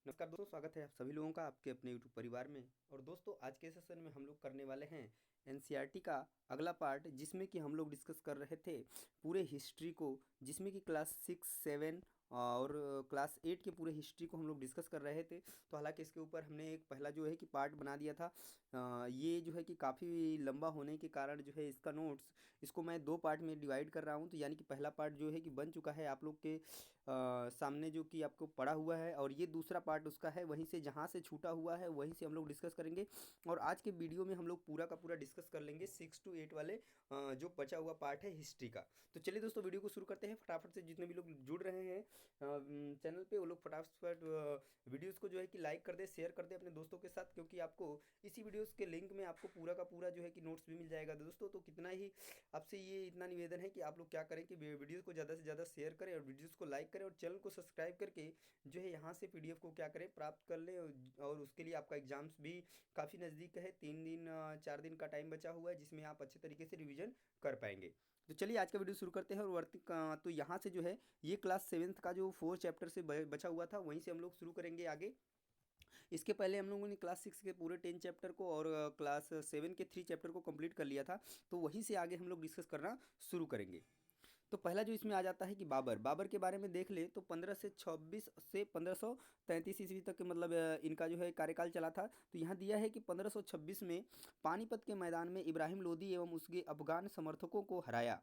नमस्कार दोस्तों, स्वागत है आप सभी लोगों का आपके अपने यूट्यूब परिवार में। और दोस्तों, आज के सेशन में हम लोग करने वाले हैं एनसीईआरटी का अगला पार्ट, जिसमें कि हम लोग डिस्कस कर रहे थे पूरे हिस्ट्री को, जिसमें कि क्लास 6, 7 और क्लास 8 के पूरे हिस्ट्री को हम लोग डिस्कस कर रहे थे। तो हालांकि इसके ऊपर हमने एक पहला जो है कि पार्ट बना दिया था। ये जो है कि काफ़ी लंबा होने के कारण जो है इसका नोट्स, इसको मैं दो पार्ट में डिवाइड कर रहा हूँ। तो यानी कि पहला पार्ट जो है कि बन चुका है आप लोग के सामने, जो कि आपको पड़ा हुआ है, और ये दूसरा पार्ट उसका है, वहीं से जहाँ से छूटा हुआ है वहीं से हम लोग डिस्कस करेंगे। और आज के वीडियो में हम लोग पूरा का पूरा डिस्कस कर लेंगे 6 to 8 वाले जो बचा हुआ पार्ट है हिस्ट्री का। तो चलिए दोस्तों, वीडियो को शुरू करते हैं। फटाफट से जितने भी लोग जुड़ रहे हैं चैनल पे, वो लोग फटाफट वीडियोस को जो है कि लाइक कर दे, शेयर कर दे अपने दोस्तों के साथ, क्योंकि आपको इसी वीडियोस के लिंक में आपको पूरा का पूरा जो है कि नोट्स भी मिल जाएगा दोस्तों। तो कितना ही आपसे ये इतना निवेदन है कि आप लोग क्या करें कि वीडियो को ज़्यादा से ज़्यादा शेयर करें और वीडियोस को लाइक करें और चैनल को सब्सक्राइब करके जो है यहाँ से पीडीएफ को क्या करें, प्राप्त कर लें। और उसके लिए आपका एग्जाम्स भी काफ़ी नज़दीक है, 3 दिन 4 दिन का टाइम बचा हुआ है, जिसमें आप अच्छे तरीके से रिवीजन कर पाएंगे। तो चलिए आज का वीडियो शुरू करते हैं। और तो यहाँ से जो है ये क्लास 7th का जो 4 चैप्टर से बचा हुआ था, वहीं से हम लोग शुरू करेंगे आगे। इसके पहले हम लोगों ने क्लास 6 के पूरे 10 चैप्टर को और क्लास 7 के 3 चैप्टर को कंप्लीट कर लिया था। तो वहीं से आगे हम लोग डिस्कस करना शुरू करेंगे। तो पहला जो इसमें आ जाता है कि बाबर बाबर के बारे में देख ले, तो 1526 से 1533 ईस्वी तक के मतलब इनका जो है कार्यकाल चला था। तो यहाँ दिया है कि 1526 में पानीपत के मैदान में इब्राहिम लोदी एवं उसके अफगान समर्थकों को हराया।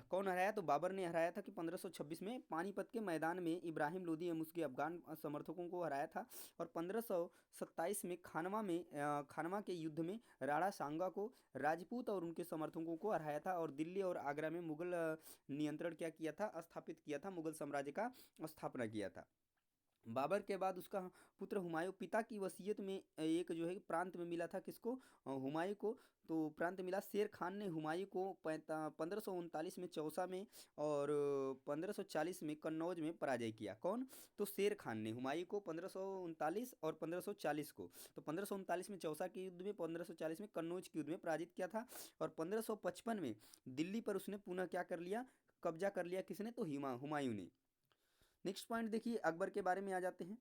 कौन हराया? तो बाबर ने हराया था कि 1526 में पानीपत के मैदान में इब्राहिम लोदी एवं उसके अफगान समर्थकों को हराया था। और 1527 में खानवा के युद्ध में राणा सांगा को राजपूत और उनके समर्थकों को हराया था। और दिल्ली और आगरा में मुगल नियंत्रण क्या किया था, स्थापित किया था, मुगल साम्राज्य का स्थापना किया था। बाबर के बाद उसका पुत्र हुमायूं, पिता की वसीयत में एक जो है प्रांत में मिला था किसको, हुमायूं को। तो प्रांत मिला, शेर खान ने हुमायूं को 1539 में चौसा में और 1540 में कन्नौज में पराजय किया। कौन? तो शेर खान ने हुमायूं को 1539 और 1540 को, तो 1539 में चौसा के युद्ध में, 1540 में कन्नौज के युद्ध में पराजित किया था। और 1555 में दिल्ली पर उसने पुनः क्या कर लिया, कब्जा कर लिया। किसने? तो हुमायूं ने। नेक्स्ट पॉइंट देखिए, अकबर के बारे में आ जाते हैं।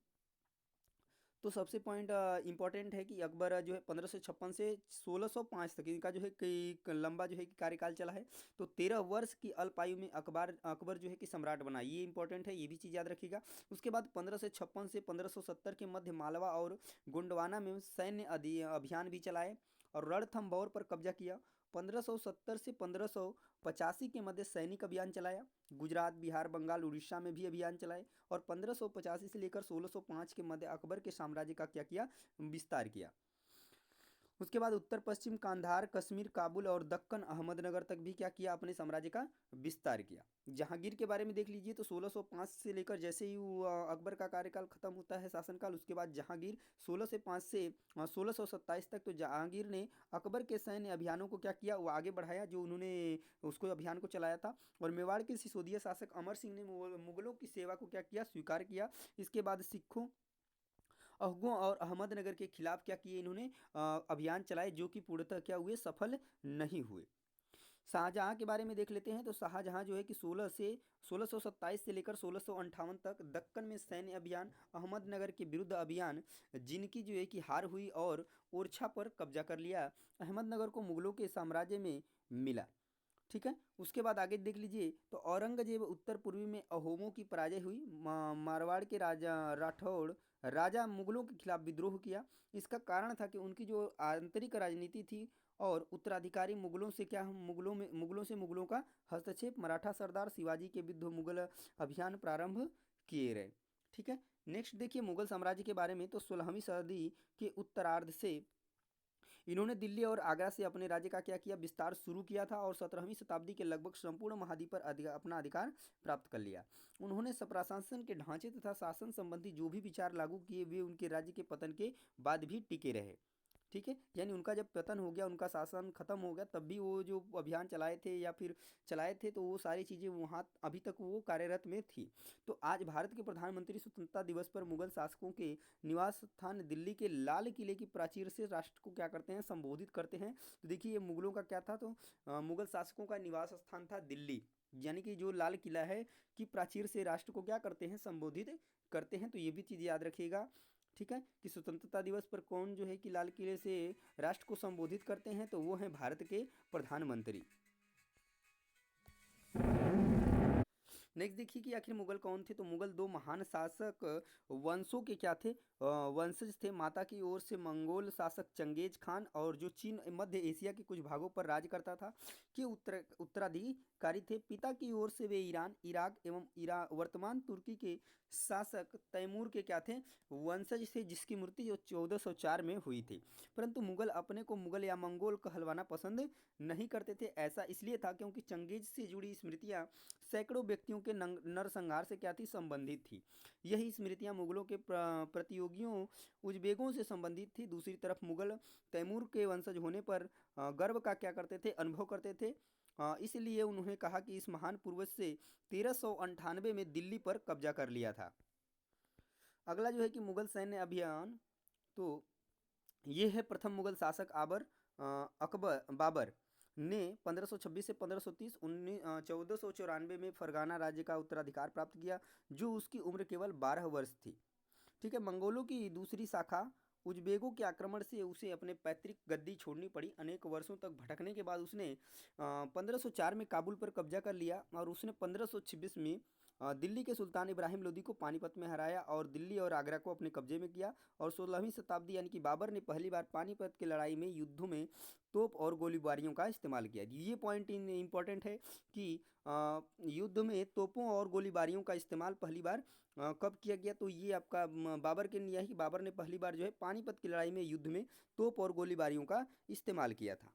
तो सबसे पॉइंट इंपॉर्टेंट है कि अकबर जो है 1556 से 1605 तक इनका जो है कई लंबा जो है कि कार्यकाल चला है। तो 13 वर्ष की अल्पायु में अकबर अकबर जो है कि सम्राट बना, ये इंपॉर्टेंट है, ये भी चीज़ याद रखिएगा। उसके बाद 1556 से 1570 के मध्य मालवा और गोंडवाना में सैन्य अभियान भी चलाए और रणथंभौर पर कब्जा किया। 1570 से 1585 के मध्य सैनिक अभियान चलाया। गुजरात, बिहार, बंगाल, उड़ीसा में भी अभियान चलाए। और 1585 से लेकर 1605 के मध्य अकबर के साम्राज्य का क्या किया, विस्तार किया। उसके बाद उत्तर पश्चिम कांधार, कश्मीर, काबुल और दक्कन अहमदनगर तक भी क्या किया, अपने साम्राज्य का विस्तार किया। जहांगीर के बारे में देख लीजिए, तो 1605 से लेकर जैसे ही वो अकबर का कार्यकाल खत्म होता है, शासनकाल, उसके बाद जहांगीर 1605 से 1627 तक, तो जहांगीर ने अकबर के सैन्य अभियानों को क्या किया, वो आगे बढ़ाया, जो उन्होंने उसको अभियान को चलाया था। और मेवाड़ के सिसोदिया शासक अमर सिंह ने मुगलों की सेवा को क्या किया, स्वीकार किया। इसके बाद सिखों, अफगानों और अहमदनगर के खिलाफ क्या किए इन्होंने, अभियान चलाए, जो कि पूर्णतः क्या हुए, सफल नहीं हुए। शाहजहां के बारे में देख लेते हैं। तो शाहजहां जो है कि 1627 से लेकर 1658 तक दक्कन में सैन्य अभियान, अहमदनगर के विरुद्ध अभियान, जिनकी जो है कि हार हुई, और ओरछा पर कब्जा कर लिया। अहमदनगर को मुगलों के साम्राज्य में मिला। ठीक है। उसके बाद आगे देख लीजिए, तो औरंगजेब उत्तर पूर्वी में अहोमों की पराजय हुई। मारवाड़ के राजा राठौड़ राजा मुगलों के खिलाफ विद्रोह किया। इसका कारण था कि उनकी जो आंतरिक राजनीति थी और उत्तराधिकारी मुगलों से क्या, मुगलों का हस्तक्षेप। मराठा सरदार शिवाजी के विरुद्ध मुगल अभियान प्रारंभ किए रहे। ठीक है। नेक्स्ट देखिए मुगल साम्राज्य के बारे में। तो 16वीं सदी के उत्तरार्ध से इन्होंने दिल्ली और आगरा से अपने राज्य का क्या किया, विस्तार शुरू किया था। और 17वीं शताब्दी के लगभग संपूर्ण महाद्वीप पर अपना अधिकार प्राप्त कर लिया। उन्होंने प्रशासन के ढांचे तथा शासन संबंधी जो भी विचार लागू किए, वे उनके राज्य के पतन के बाद भी टिके रहे। ठीक है। यानी उनका जब पतन हो गया, उनका शासन खत्म हो गया, तब भी वो जो अभियान चलाए थे या फिर चलाए थे, तो वो सारी चीज़ें वहाँ अभी तक वो कार्यरत में थी। तो आज भारत के प्रधानमंत्री स्वतंत्रता दिवस पर मुगल शासकों के निवास स्थान दिल्ली के लाल किले की प्राचीर से राष्ट्र को क्या करते हैं, संबोधित करते हैं। तो देखिए ये मुगलों का क्या था, तो मुगल शासकों का निवास स्थान था दिल्ली। यानी कि जो लाल किला है कि प्राचीर से राष्ट्र को क्या करते हैं, संबोधित करते हैं। तो ये भी चीज़ याद रखिएगा। ठीक है, कि स्वतंत्रता दिवस पर कौन जो है कि लाल किले से राष्ट्र को संबोधित करते हैं, तो वो हैं भारत के प्रधानमंत्री। नेक्स्ट देखिए कि आखिर मुगल कौन थे। तो मुगल दो महान शासक वंशों के क्या थे, वंशज थे। माता की ओर से मंगोल शासक चंगेज खान, और जो चीन मध्य एशिया के कुछ भागों पर राज करता था, के उत्तराधिकारी थे। पिता की ओर से वे ईरान, इराक एवं वर्तमान तुर्की के शासक तैमूर के क्या थे, वंशज थे, जिसकी मृत्यु 1404 में हुई थी। परंतु मुगल अपने को मुगल या मंगोल कहलवाना पसंद नहीं करते थे। ऐसा इसलिए था क्योंकि चंगेज से जुड़ी स्मृतियां सैकड़ों व्यक्तियों के नरसंहार से क्या थी, संबंधित थी। यही स्मृतियां मुगलों के प्रतियोगियों उज्बेकों से संबंधित थी। दूसरी तरफ मुगल तैमूर के वंशज होने पर गर्व का क्या करते थे, अनुभव करते थे। इसलिए उन्होंने कहा कि इस महान पूर्वज से 1398 में दिल्ली पर कब्जा कर लिया था। अगला जो है कि मुगल सैन्य अभियान। तो ये है प्रथम मुगल शासक बाबर ने 1526 से 1530 1494 में फरगाना राज्य का उत्तराधिकार प्राप्त किया, जो उसकी उम्र केवल 12 वर्ष थी। ठीक है, मंगोलों की दूसरी शाखा उज्बेकों के आक्रमण से उसे अपने पैतृक गद्दी छोड़नी पड़ी। अनेक वर्षों तक भटकने के बाद उसने 1504 में काबुल पर कब्जा कर लिया, और उसने 1526 में दिल्ली के सुल्तान इब्राहिम लोदी को पानीपत में हराया और दिल्ली और आगरा को अपने कब्जे में किया। और 16वीं शताब्दी यानी कि बाबर ने पहली बार पानीपत की लड़ाई में युद्धों में तोप और गोलीबारियों का इस्तेमाल किया। ये पॉइंट इंपॉर्टेंट है कि युद्ध में तोपों और गोलीबारियों का इस्तेमाल पहली बार कब किया गया। तो ये आपका बाबर के लिए है कि बाबर ने पहली बार जो है पानीपत की लड़ाई में युद्ध में तोप और गोलीबारियों का इस्तेमाल किया था।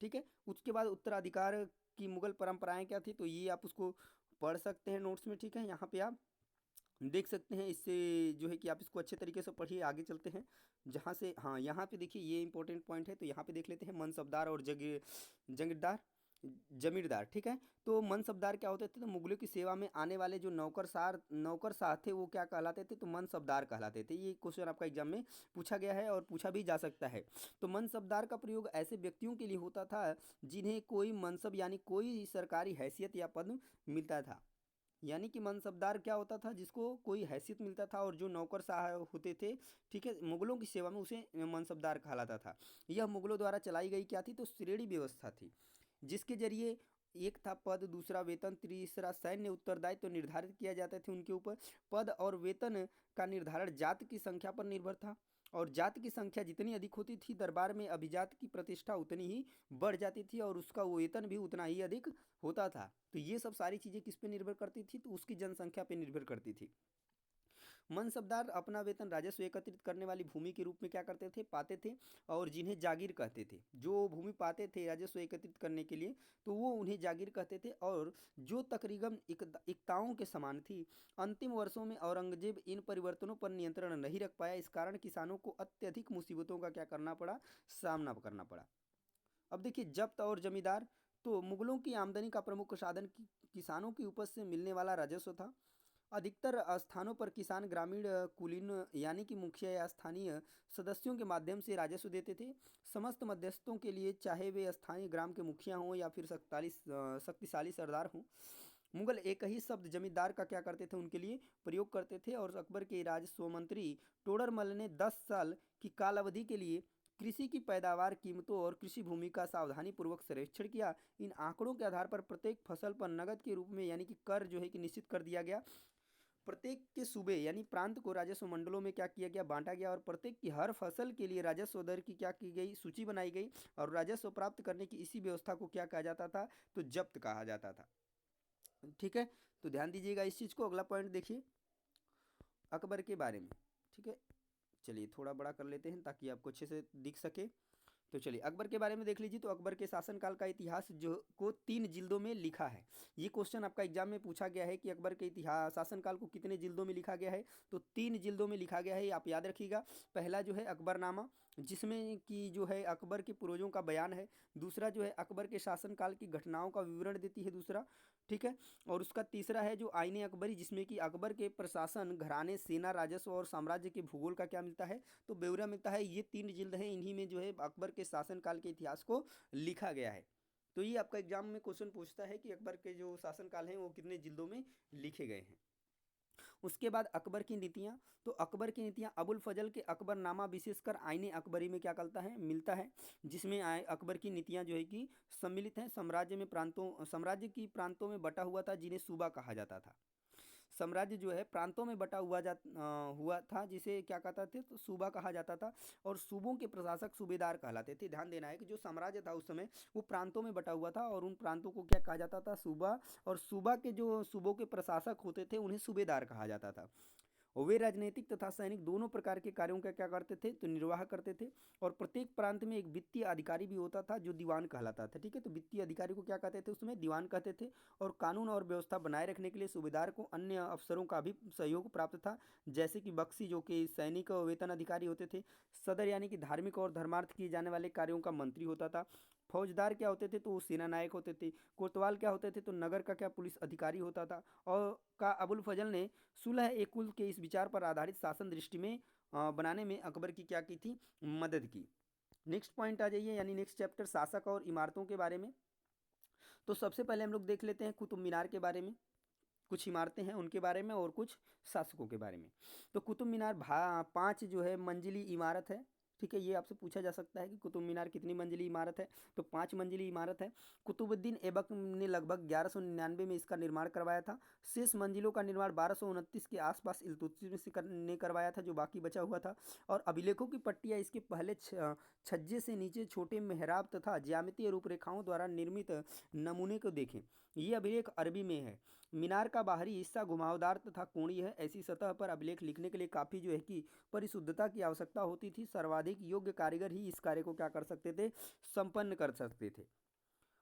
ठीक है, उसके बाद उत्तराधिकार की मुगल परंपराएं क्या थी, तो ये आप उसको पढ़ सकते हैं नोट्स में। ठीक है, यहाँ पे आप देख सकते हैं। इससे जो है कि आप इसको अच्छे तरीके से पढ़िए। आगे चलते हैं जहाँ से, हाँ यहाँ पे देखिए ये इंपॉर्टेंट पॉइंट है। तो यहाँ पे देख लेते हैं मनसबदार और जगीरदार जमींदार। ठीक है, तो मनसबदार क्या होते थे, तो मुगलों की सेवा में आने वाले जो नौकरशाह थे, वो क्या कहलाते थे, तो मनसबदार कहलाते थे। ये क्वेश्चन आपका एग्जाम में पूछा गया है और पूछा भी जा सकता है। तो मनसबदार का प्रयोग ऐसे व्यक्तियों के लिए होता था जिन्हें कोई मनसब यानी कोई सरकारी हैसियत या पद मिलता था। यानी कि मनसबदार क्या होता था, जिसको कोई हैसियत मिलता था, और जो नौकरशाह होते थे, ठीक है, मुगलों की सेवा में, उसे मनसबदार कहलाता था। यह मुगलों द्वारा चलाई गई क्या थी, तो श्रेणी व्यवस्था थी, जिसके जरिए एक था पद, दूसरा वेतन, तीसरा सैन्य उत्तरदायित्व तो निर्धारित किया जाते थे उनके ऊपर। पद और वेतन का निर्धारण जात की संख्या पर निर्भर था, और जात की संख्या जितनी अधिक होती थी, दरबार में अभिजात की प्रतिष्ठा उतनी ही बढ़ जाती थी, और उसका वेतन भी उतना ही अधिक होता था। तो ये सब सारी चीज़ें किस पे निर्भर करती थी, तो उसकी जनसंख्या पे निर्भर करती थी। मनसबदार अपना वेतन राजस्व एकत्रित करने वाली भूमि के रूप में क्या करते थे, पाते थे, और जिन्हें जागीर कहते थे। जो भूमि पाते थे राजस्व एकत्रित करने के लिए, तो वो उन्हें जागीर कहते थे, और जो तकरीबन इकताओं के समान थी। अंतिम वर्षों में औरंगजेब इन परिवर्तनों पर नियंत्रण नहीं रख पाया। इस कारण किसानों को अत्यधिक मुसीबतों का क्या करना पड़ा, सामना करना पड़ा। अब देखिए जब्त और जमींदार। तो मुगलों की आमदनी का प्रमुख साधन किसानों की उपज से मिलने वाला राजस्व था। अधिकतर स्थानों पर किसान ग्रामीण कुलीन यानी कि मुखिया या स्थानीय सदस्यों के माध्यम से राजस्व देते थे। समस्त मध्यस्थों के लिए, चाहे वे स्थानीय ग्राम के मुखिया हों या फिर शक्तिशाली सरदार हों, मुगल एक ही शब्द जमींदार का क्या करते थे, उनके लिए प्रयोग करते थे। और अकबर के राजस्व मंत्री टोडरमल ने 10 साल की कालावधि के लिए कृषि की पैदावार, कीमतों और कृषि भूमि का सावधानी पूर्वक सर्वेक्षण किया। इन आंकड़ों के आधार पर प्रत्येक फसल पर नगद के रूप में यानी कि कर जो है कि निश्चित कर दिया गया। प्रत्येक के सूबे यानी प्रांत को राजस्व मंडलों में क्या किया गया, बांटा गया, और प्रत्येक की हर फसल के लिए राजस्व दर की क्या की गई, सूची बनाई गई। और राजस्व प्राप्त करने की इसी व्यवस्था को क्या कहा जाता था, तो जब्त कहा जाता था। ठीक है, तो ध्यान दीजिएगा इस चीज़ को। अगला पॉइंट देखिए अकबर के बारे में। ठीक है, चलिए थोड़ा बड़ा कर लेते हैं ताकि आपको अच्छे से दिख सके। तो चलिए अकबर के बारे में देख लीजिए। तो अकबर के शासनकाल का इतिहास जो को 3 जिल्दों में लिखा है। ये क्वेश्चन आपका एग्जाम में पूछा गया है कि अकबर के इतिहास शासनकाल को कितने जिल्दों में लिखा गया है, तो 3 जिल्दों में लिखा गया है, आप याद रखिएगा। पहला जो है अकबरनामा, जिसमें कि जो है अकबर के पूर्वजों का बयान है। दूसरा जो है अकबर के शासनकाल की घटनाओं का विवरण देती है, दूसरा। ठीक है, और उसका तीसरा है जो आईने अकबरी, जिसमें कि अकबर के प्रशासन, घराने, सेना, राजस्व और साम्राज्य के भूगोल का क्या मिलता है, तो ब्यौरा मिलता है। ये 3 जिल्द हैं, इन्हीं में जो है अकबर के शासनकाल के इतिहास को लिखा गया है। तो ये आपका एग्जाम में क्वेश्चन पूछता है कि अकबर के जो शासनकाल हैं वो कितने जिल्दों में लिखे गए हैं। उसके बाद अकबर की नीतियाँ। तो अकबर की नीतियाँ अबुल फजल के अकबरनामा विशेषकर आईने अकबरी में क्या करता है मिलता है, जिसमें अकबर की नीतियाँ जो है कि सम्मिलित हैं। साम्राज्य की प्रांतों में बटा हुआ था जिन्हें सूबा कहा जाता था। साम्राज्य जो है प्रांतों में बटा हुआ था जिसे क्या कहता थे तो सूबा कहा जाता था। और सूबों के प्रशासक सूबेदार कहलाते थे। ध्यान देना है कि जो साम्राज्य था उस समय वो प्रांतों में बटा हुआ था और उन प्रांतों को क्या कहा जाता था सूबा। और सूबा के जो सूबों के प्रशासक होते थे उन्हें सूबेदार कहा जाता था। और वे राजनीतिक तथा सैनिक दोनों प्रकार के कार्यों का क्या करते थे तो निर्वाह करते थे। और प्रत्येक प्रांत में एक वित्तीय अधिकारी भी होता था जो दीवान कहलाता था। ठीक है, तो वित्तीय अधिकारी को क्या कहते थे उसमें दीवान कहते थे। और कानून और व्यवस्था बनाए रखने के लिए सूबेदार को अन्य अफसरों का भी सहयोग प्राप्त था, जैसे कि बख्शी जो कि सैनिक वेतन अधिकारी होते थे। सदर यानी कि धार्मिक और धर्मार्थ किए जाने वाले कार्यों का मंत्री होता था। फौजदार क्या होते थे तो वो सेना नायक होते थे। कोतवाल क्या होते थे तो नगर का क्या पुलिस अधिकारी होता था। और का अबुल फजल ने सुलह ए कुल के इस विचार पर आधारित शासन दृष्टि में बनाने में अकबर की क्या की थी मदद की। नेक्स्ट पॉइंट आ जाइए, यानी नेक्स्ट चैप्टर शासक और इमारतों के बारे में। तो सबसे पहले हम लोग देख लेते हैं कुतुब मीनार के बारे में। कुछ इमारतें हैं उनके बारे में और कुछ शासकों के बारे में। तो कुतुब मीनार 5 जो है मंजिली इमारत है। ठीक है, ये आपसे पूछा जा सकता है कि कुतुब मीनार कितनी मंजिली इमारत है। तो 5 मंजिली इमारत है। कुतुबुद्दीन ऐबक ने लगभग 1199 में इसका निर्माण करवाया था। शेष मंजिलों का निर्माण 1229 के आसपास इल्तुतमिश ने करवाया था, जो बाकी बचा हुआ था। और अभिलेखों की पट्टियाँ इसके पहले छज्जे से नीचे छोटे मेहराब तथा ज्यामितीय रूपरेखाओं द्वारा निर्मित नमूने को देखें। ये अभिलेख अरबी में है। मीनार का बाहरी हिस्सा घुमावदार तथा कोणीय है। ऐसी सतह पर अभिलेख लिखने के लिए काफ़ी जो है कि परिशुद्धता की आवश्यकता होती थी। सर्वाधिक योग्य कारीगर ही इस कार्य को क्या कर सकते थे संपन्न कर सकते थे।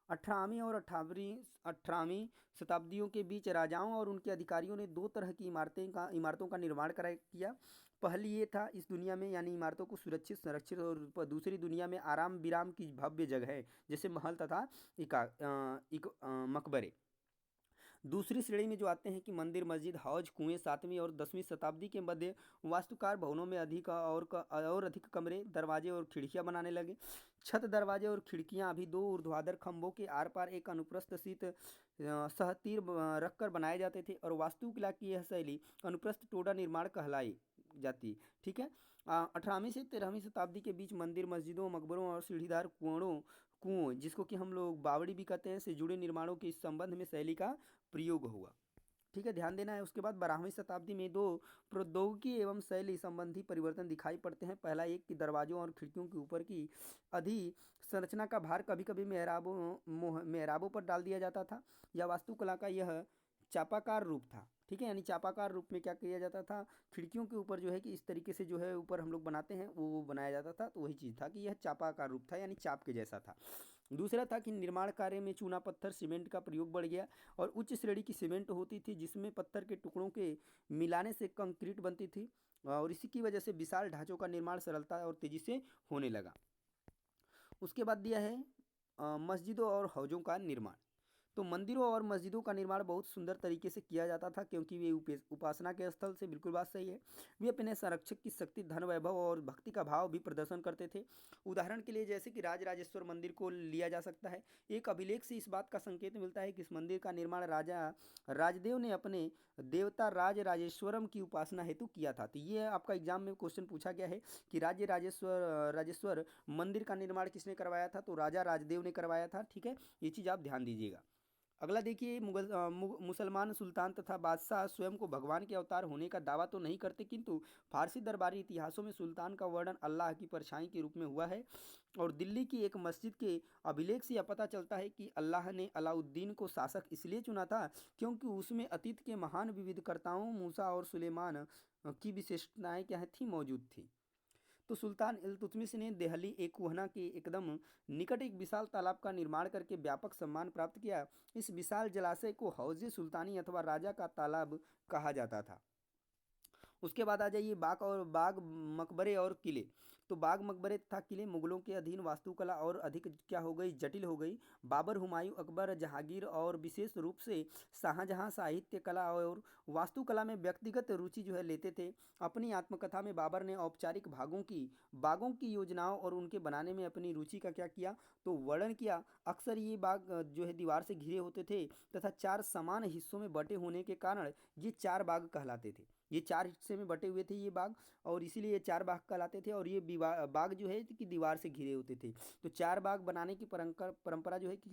18वीं और 18वीं शताब्दियों के बीच राजाओं और उनके अधिकारियों ने 2 तरह की इमारतों का निर्माण किया। पहली ये था इस दुनिया में यानी इमारतों को सुरक्षित संरक्षित, और दूसरी दुनिया में आराम विराम की भव्य जगह है जैसे महल तथा मकबरे। दूसरी श्रेणी में जो आते हैं कि मंदिर मस्जिद हौज कुएं 7वीं और 10वीं शताब्दी के मध्य वास्तुकार भवनों में और अधिक कमरे दरवाजे और खिड़कियां बनाने लगे। छत दरवाजे और खिड़कियां अभी 2 ऊर्ध्वाधर खंभों के आर पार एक अनुप्रस्थ शीत सहतीर रखकर बनाए जाते थे। और वास्तुकला की यह शैली अनुप्रस्थ टोडा निर्माण कहलाई जाती। ठीक है, 18वीं से 13वीं शताब्दी के बीच मंदिर मस्जिदों मकबरों और सीढ़ीदार कुओं जिसको कि हम लोग बावड़ी भी कहते हैं से जुड़े निर्माणों के इस संबंध में शैली का प्रयोग हुआ। ठीक है, ध्यान देना है। उसके बाद 12वीं शताब्दी में 2 प्रौद्योगिकी एवं शैली संबंधी परिवर्तन दिखाई पड़ते हैं। पहला एक कि दरवाजों और खिड़कियों के ऊपर की अधि संरचना का भार कभी कभी मेहराबों पर डाल दिया जाता था। या वास्तुकला का यह चापाकार रूप था। ठीक है, यानी चापाकार रूप में क्या किया जाता था खिड़कियों के ऊपर जो है कि इस तरीके से जो है ऊपर हम लोग बनाते हैं वो बनाया जाता था। तो वही चीज़ था कि यह चापाकार रूप था यानी चाप के जैसा था। दूसरा था कि निर्माण कार्य में चूना पत्थर सीमेंट का प्रयोग बढ़ गया। और उच्च श्रेणी की सीमेंट होती थी जिसमें पत्थर के टुकड़ों के मिलाने से कंक्रीट बनती थी। और इसी की वजह से विशाल ढांचों का निर्माण सरलता और तेजी से होने लगा। उसके बाद दिया है मस्जिदों और हौजों का निर्माण। तो मंदिरों और मस्जिदों का निर्माण बहुत सुंदर तरीके से किया जाता था क्योंकि वे उपासना के स्थल से बिल्कुल बात सही है। वे अपने संरक्षक की शक्ति धन वैभव और भक्ति का भाव भी प्रदर्शन करते थे। उदाहरण के लिए जैसे कि राजराजेश्वर मंदिर को लिया जा सकता है। एक अभिलेख से इस बात का संकेत मिलता है कि इस मंदिर का निर्माण राजा राजदेव ने अपने देवता राज राजेश्वरम की उपासना हेतु किया था। तो ये आपका एग्जाम में क्वेश्चन पूछा गया है कि राजेश्वर मंदिर का निर्माण किसने करवाया था, तो राजा राजदेव ने करवाया था। ठीक है, ये चीज़ आप ध्यान दीजिएगा। अगला देखिए, मुसलमान सुल्तान तथा बादशाह स्वयं को भगवान के अवतार होने का दावा तो नहीं करते, किंतु फारसी दरबारी इतिहासों में सुल्तान का वर्णन अल्लाह की परछाई के रूप में हुआ है। और दिल्ली की एक मस्जिद के अभिलेख से यह पता चलता है कि अल्लाह ने अलाउद्दीन को शासक इसलिए चुना था क्योंकि उसमें अतीत के महान विविधकर्ताओं मूसा और सुलेमान की विशेषताएं क्या थी मौजूद थी। तो सुल्तान इल्तुतमिश ने दिल्ली एक कोहना के एकदम निकट एक विशाल तालाब का निर्माण करके व्यापक सम्मान प्राप्त किया। इस विशाल जलाशय को हौज सुल्तानी अथवा राजा का तालाब कहा जाता था। उसके बाद आ जाइए बाग मकबरे और किले। तो बाग मकबरे तथा किले मुगलों के अधीन वास्तुकला और अधिक क्या हो गई, जटिल हो गई। बाबर, हुमायूं, अकबर, जहांगीर और विशेष रूप से शाहजहां साहित्य कला और वास्तुकला में व्यक्तिगत रुचि जो है लेते थे। अपनी आत्मकथा में बाबर ने औपचारिक बागों की योजनाओं और उनके बनाने में अपनी रुचि का क्या किया, तो वर्णन किया। अक्सर ये बाग जो है दीवार से घिरे होते थे तथा चार समान हिस्सों में बटे होने के कारण ये चार बाग कहलाते थे। ये चार हिस्से में बटे हुए थे ये बाग, और इसीलिए ये चार बाग कहलाते थे। और ये बाग जो है कि दीवार से घिरे होते थे। तो चार बाग बनाने की परंपरा जो है कि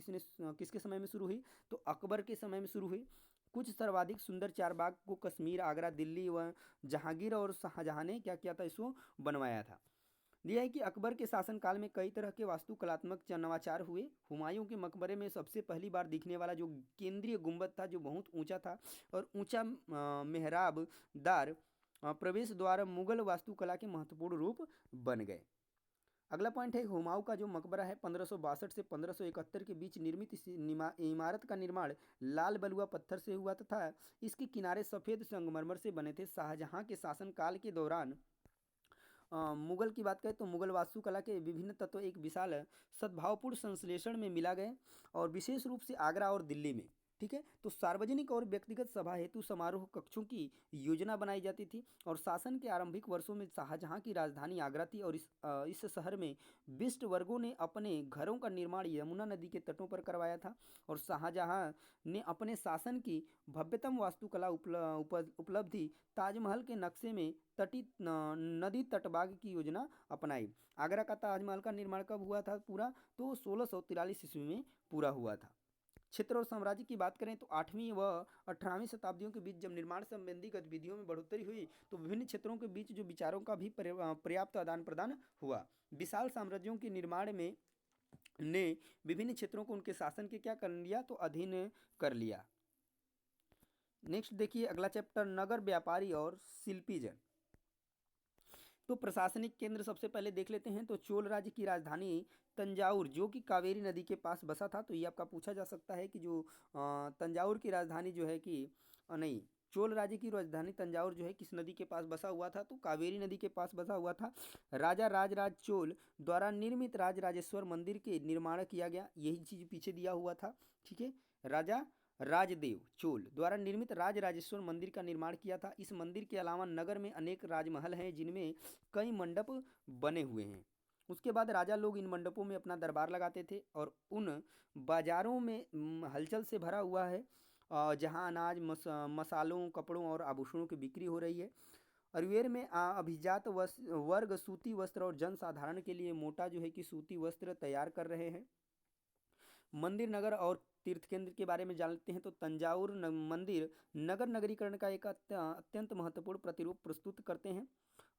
किसके समय में शुरू हुई, तो अकबर के समय में शुरू हुई। कुछ सर्वाधिक सुंदर चार बाग को कश्मीर, आगरा, दिल्ली व जहांगीर और शाहजहां ने क्या किया था, इसको बनवाया था। यह है कि अकबर के शासनकाल में कई तरह के वास्तुकलात्मक नवाचार हुए। हुमायूं के मकबरे में सबसे पहली बार दिखने वाला जो केंद्रीय गुंबद था, जो बहुत ऊंचा था और ऊंचा मेहराबदार प्रवेश द्वार मुगल वास्तुकला के महत्वपूर्ण रूप बन गए। अगला पॉइंट है, हुमायूं का जो मकबरा है 1562 से 1571 के बीच निर्मित इस इमारत का निर्माण लाल बलुआ पत्थर से हुआ तथा इसके किनारे सफ़ेद संगमरमर से बने थे। शाहजहां के शासनकाल के दौरान मुगल की बात करें तो मुगल वास्तुकला के विभिन्न तत्व एक विशाल सद्भावपूर्ण संश्लेषण में मिला गए, और विशेष रूप से आगरा और दिल्ली में। ठीक है, तो सार्वजनिक और व्यक्तिगत सभा हेतु समारोह कक्षों की योजना बनाई जाती थी। और शासन के आरंभिक वर्षों में शाहजहां की राजधानी आगरा थी, और इस शहर में बिस्ट वर्गों ने अपने घरों का निर्माण यमुना नदी के तटों पर करवाया था। और शाहजहां ने अपने शासन की भव्यतम वास्तुकला उपलब्धि ताजमहल के नक्शे में नदी तटबाग की योजना अपनाई। आगरा का ताजमहल का निर्माण कब हुआ था पूरा, तो 1643 ईस्वी में पूरा हुआ था। क्षेत्र और साम्राज्य की बात करें तो 8वीं व 18वीं शताब्दियों के बीच जब निर्माण संबंधी गतिविधियों में बढ़ोतरी हुई, तो विभिन्न क्षेत्रों के बीच जो विचारों का भी पर्याप्त आदान प्रदान हुआ। विशाल साम्राज्यों के निर्माण में ने विभिन्न क्षेत्रों को उनके शासन के क्या कर लिया, तो अधीन कर लिया। नेक्स्ट देखिए अगला चैप्टर, नगर व्यापारी और शिल्पी जन। तो प्रशासनिक केंद्र सबसे पहले देख लेते हैं। तो चोल राज्य की राजधानी तंजाउर, जो कि कावेरी नदी के पास बसा था। तो ये आपका पूछा जा सकता है कि जो तंजाउर की राजधानी जो है कि नहीं, चोल राज्य की राजधानी तंजाउर जो है किस नदी के पास बसा हुआ था, तो कावेरी नदी के पास बसा हुआ था। राजा राजराज चोल द्वारा निर्मित राजराजेश्वर मंदिर के निर्माण किया गया, यही चीज पीछे दिया हुआ था। ठीक है, राजा राजदेव चोल द्वारा निर्मित राजराजेश्वर मंदिर का निर्माण किया था। इस मंदिर के अलावा नगर में अनेक राजमहल हैं, जिनमें कई मंडप बने हुए हैं। उसके बाद राजा लोग इन मंडपों में अपना दरबार लगाते थे, और उन बाजारों में हलचल से भरा हुआ है जहां अनाज, मसालों, कपड़ों और आभूषणों की बिक्री हो रही है। अरवेर में अभिजात वर्ग सूती वस्त्र और जनसाधारण के लिए मोटा जो है कि सूती वस्त्र तैयार कर रहे हैं। मंदिर, नगर और तीर्थ केंद्र के बारे में जानते हैं। तो तंजावुर मंदिर नगर नगरीकरण का एक अत्यंत महत्वपूर्ण प्रतिरूप प्रस्तुत करते हैं।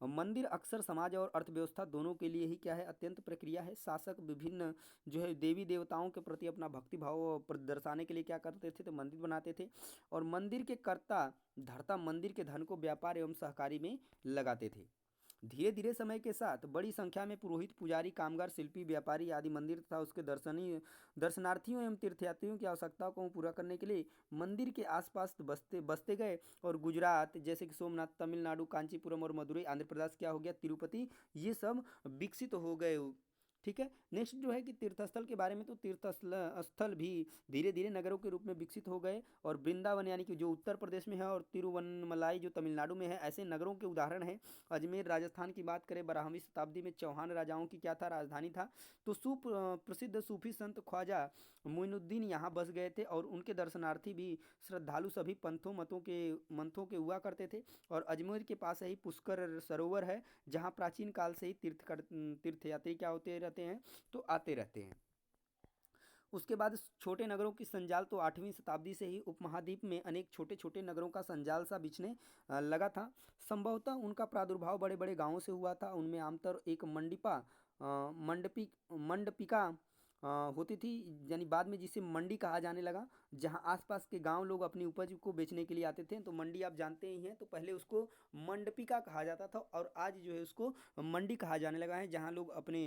मंदिर अक्सर समाज और अर्थव्यवस्था दोनों के लिए ही क्या है, अत्यंत प्रक्रिया है। शासक विभिन्न जो है देवी देवताओं के प्रति अपना भक्ति भाव दर्शाने के लिए क्या करते थे, तो मंदिर बनाते थे। और मंदिर के कर्ता धर्ता मंदिर के धन को व्यापार एवं सहकारी में लगाते थे। धीरे धीरे समय के साथ बड़ी संख्या में पुरोहित, पुजारी, कामगार, शिल्पी, व्यापारी आदि मंदिर तथा उसके दर्शनार्थियों एवं तीर्थयात्रियों की आवश्यकताओं को पूरा करने के लिए मंदिर के आसपास बसते बसते गए। और गुजरात जैसे कि सोमनाथ, तमिलनाडु, कांचीपुरम और मदुरई, आंध्र प्रदेश क्या हो गया, तिरुपति, ये सब विकसित हो गए। ठीक है, नेक्स्ट जो है कि तीर्थस्थल के बारे में। तो स्थल भी धीरे धीरे नगरों के रूप में विकसित हो गए। और वृंदावन यानी कि जो उत्तर प्रदेश में है, और तिरुवन्नमलाई जो तमिलनाडु में है, ऐसे नगरों के उदाहरण हैं। अजमेर राजस्थान की बात करें, 12वीं शताब्दी में चौहान राजाओं की क्या था, राजधानी था। तो प्रसिद्ध सूफी संत ख्वाजा मोइनुद्दीन यहाँ बस गए थे, और उनके दर्शनार्थी भी श्रद्धालु सभी मंथों के हुआ करते थे। और अजमेर के पास ही पुष्कर सरोवर है, जहाँ प्राचीन काल से ही तीर्थयात्री क्या होते रहते हैं, तो आते रहते हैं। उसके बाद छोटे नगरों की संजाल, तो 8वीं शताब्दी से ही उपमहाद्वीप में अनेक छोटे छोटे नगरों का संजाल सा बिछने लगा था। संभवतः उनका प्रादुर्भाव बड़े बड़े गांवों से हुआ था। उनमें आमतौर एक मंडपिका होती थी, यानी बाद में जिसे मंडी कहा जाने लगा, जहां आसपास के गांव लोग अपनी उपज को बेचने के लिए आते थे। तो मंडी आप जानते ही हैं, तो पहले उसको मंडपिका कहा जाता था, और आज जो है उसको मंडी कहा जाने लगा है, जहां लोग अपने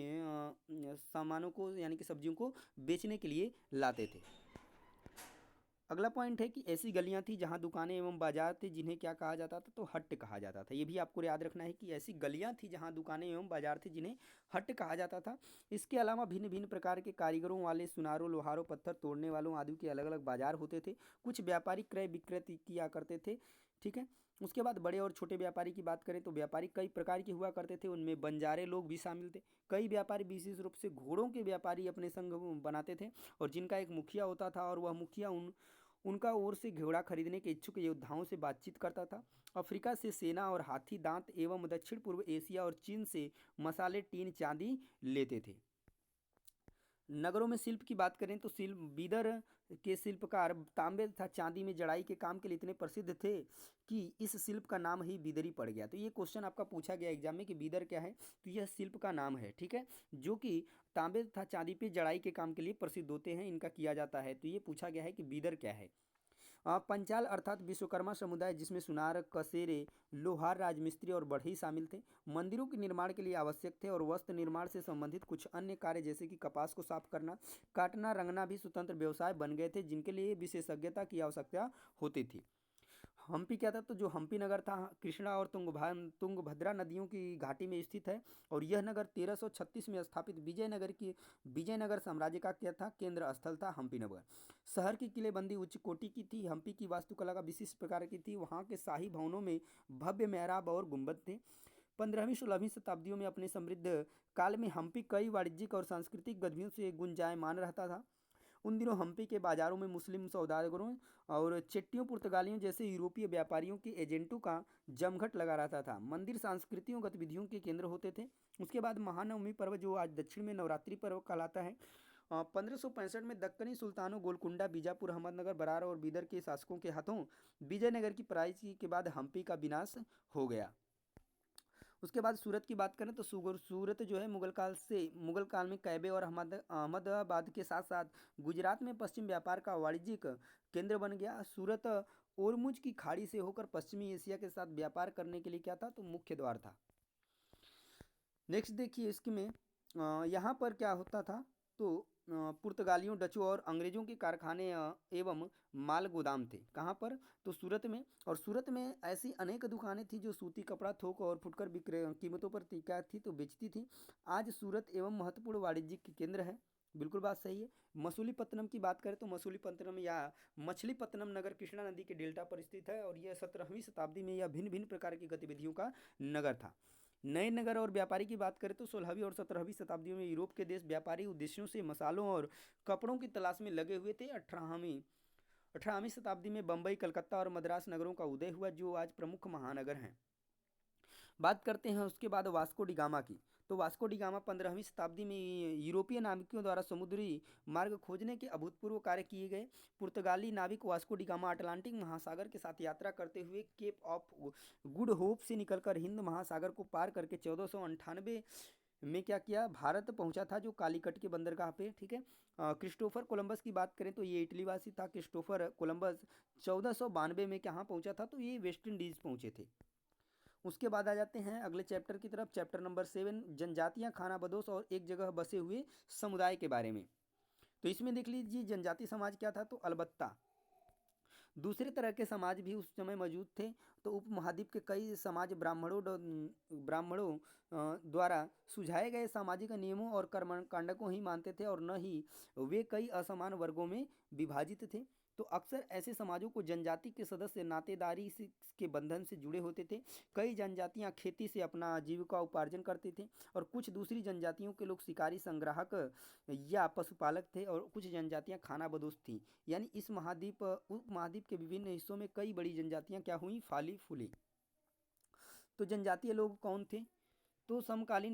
सामानों को यानी कि सब्जियों को बेचने के लिए लाते थे। अगला पॉइंट है कि ऐसी गलियां थी जहां दुकानें एवं बाजार थे जिन्हें क्या कहा जाता था, तो हट्ट कहा जाता था। ये भी आपको याद रखना है कि ऐसी गलियां थी जहां दुकानें एवं बाजार थे जिन्हें हट्ट कहा जाता था। इसके अलावा भिन्न भिन्न प्रकार के कारीगरों वाले, सुनारों, लोहारों, पत्थर तोड़ने वालों आदि के अलग अलग बाजार होते थे। कुछ व्यापारी क्रय विक्रय किया करते थे। ठीक है। उसके बाद बड़े और छोटे व्यापारी की बात करें तो व्यापारी कई प्रकार के हुआ करते थे, उनमें बंजारे लोग भी शामिल थे। कई व्यापारी विशेष रूप से घोड़ों के व्यापारी अपने संग बनाते थे, और जिनका एक मुखिया होता था, और वह मुखिया उनका ओर से घोड़ा खरीदने के इच्छुक योद्धाओं से बातचीत करता था। अफ्रीका से सेना और हाथी दांत एवं दक्षिण पूर्व एशिया और चीन से मसाले, टीन, चांदी लेते थे। नगरों में शिल्प की बात करें तो शिल्प बीदर के शिल्पकार तांबे तथा चांदी में जड़ाई के काम के लिए इतने प्रसिद्ध थे कि इस शिल्प का नाम ही बीदरी पड़ गया। तो ये क्वेश्चन आपका पूछा गया एग्जाम में कि बीदर क्या है, तो यह शिल्प का नाम है। ठीक है। जो कि तांबे तथा चांदी पे जड़ाई के काम के लिए प्रसिद्ध होते हैं, इनका किया जाता है। तो ये पूछा गया है कि बीदर क्या है। पंचाल अर्थात विश्वकर्मा समुदाय, जिसमें सुनार, कसेरे, लोहार, राजमिस्त्री और बढ़ई शामिल थे, मंदिरों के निर्माण के लिए आवश्यक थे, और वस्त्र निर्माण से संबंधित कुछ अन्य कार्य जैसे कि कपास को साफ करना, काटना, रंगना भी स्वतंत्र व्यवसाय बन गए थे, जिनके लिए विशेषज्ञता की आवश्यकता होती थी। हम्पी क्या था, तो जो हम्पी नगर था कृष्णा और तुंगभद्रा नदियों की घाटी में स्थित है, और यह नगर 1336 में स्थापित विजयनगर साम्राज्य का क्या था, केंद्र स्थल था हम्पी नगर। शहर की किलेबंदी उच्च कोटि की थी। हम्पी की वास्तुकला का विशिष्ट प्रकार की थी। वहाँ के शाही भवनों में भव्य मेहराब और गुंबद थे। 15वीं-16वीं शताब्दियों में अपने समृद्ध काल में हम्पी कई वाणिज्यिक और सांस्कृतिक गतिविधियों से गुंजायमान रहता था। उन दिनों हम्पी के बाजारों में मुस्लिम सौदागरों और चेट्टियों, पुर्तगालियों जैसे यूरोपीय व्यापारियों के एजेंटों का जमघट लगा रहता था। मंदिर सांस्कृतिक गतिविधियों के केंद्र होते थे। उसके बाद महानवमी पर्व, जो आज दक्षिण में नवरात्रि पर्व कहलाता है, 1565 में दक्कनी सुल्तानों गोलकुंडा, बीजापुर, अहमदनगर, बरार और बीदर के शासकों के हाथों विजयनगर की पराजय के बाद हम्पी का विनाश हो गया। उसके बाद सूरत की बात करें तो सूरत जो है मुगल काल में कैबे और अहमदाबाद के साथ साथ गुजरात में पश्चिम व्यापार का वाणिज्यिक केंद्र बन गया। सूरत ओरमुज की खाड़ी से होकर पश्चिमी एशिया के साथ व्यापार करने के लिए क्या था, तो मुख्य द्वार था। नेक्स्ट देखिए इसमें यहाँ पर क्या होता था, तो पुर्तगालियों, डचों और अंग्रेजों के कारखाने एवं माल गोदाम थे। कहाँ पर, तो सूरत में। और सूरत में ऐसी अनेक दुकानें थी जो सूती कपड़ा, थोक और फुटकर विक्रय कीमतों पर क्या थी, तो बेचती थी। आज सूरत एवं महत्वपूर्ण वाणिज्यिक केंद्र है। बिल्कुल बात सही है। मसूलीपट्टनम की बात करें तो मसूलीपट्टनम या मछलीपट्टनम नगर कृष्णा नदी के डेल्टा पर स्थित है, और यह 17वीं शताब्दी में यह भिन्न भिन्न प्रकार की गतिविधियों का नगर था। नए नगर और व्यापारी की बात करें तो 16वीं और 17वीं शताब्दियों में यूरोप के देश व्यापारी उद्देश्यों से मसालों और कपड़ों की तलाश में लगे हुए थे। 18वीं शताब्दी में बम्बई, कलकत्ता और मद्रास नगरों का उदय हुआ, जो आज प्रमुख महानगर हैं। बात करते हैं उसके बाद वास्को डी गामा की। तो वास्को डी गामा 15वीं शताब्दी में यूरोपीय नाविकों द्वारा समुद्री मार्ग खोजने के अभूतपूर्व कार्य किए गए। पुर्तगाली नाविक वास्को डी गामा अटलांटिक महासागर के साथ यात्रा करते हुए केप ऑफ गुड होप से निकलकर हिंद महासागर को पार करके 1498 में क्या किया, भारत पहुंचा था, जो कालीकट के बंदरगाह पे। ठीक है। क्रिस्टोफर कोलंबस की बात करें तो ये इटली वासी था। क्रिस्टोफर कोलंबस 1492 में कहाँ पहुंचा था, तो ये वेस्ट इंडीज पहुंचे थे। उसके बाद आ जाते हैं अगले चैप्टर की तरफ, चैप्टर नंबर 7, जनजातियां, खाना बदोश और एक जगह बसे हुए समुदाय के बारे में। तो इसमें देख लीजिए जनजाति समाज क्या था, तो अलबत्ता दूसरे तरह के समाज भी उस समय मौजूद थे। तो उपमहाद्वीप के कई समाज ब्राह्मणों द्वारा सुझाए गए सामाजिक नियमों और कर्मकांड को ही मानते थे, और न ही वे कई असमान वर्गों में विभाजित थे। तो अक्सर ऐसे समाजों को जनजाति के सदस्य नातेदारी के बंधन से जुड़े होते थे। कई जनजातियां खेती से अपना जीविका उपार्जन करते थे, और कुछ दूसरी जनजातियों के लोग शिकारी, संग्राहक या पशुपालक थे, और कुछ जनजातियां खाना बदोश थीं। यानी इस उपमहाद्वीप के विभिन्न हिस्सों में कई बड़ी जनजातियां क्या हुई, फाली फूली। तो जनजातीय लोग कौन थे, तो समकालीन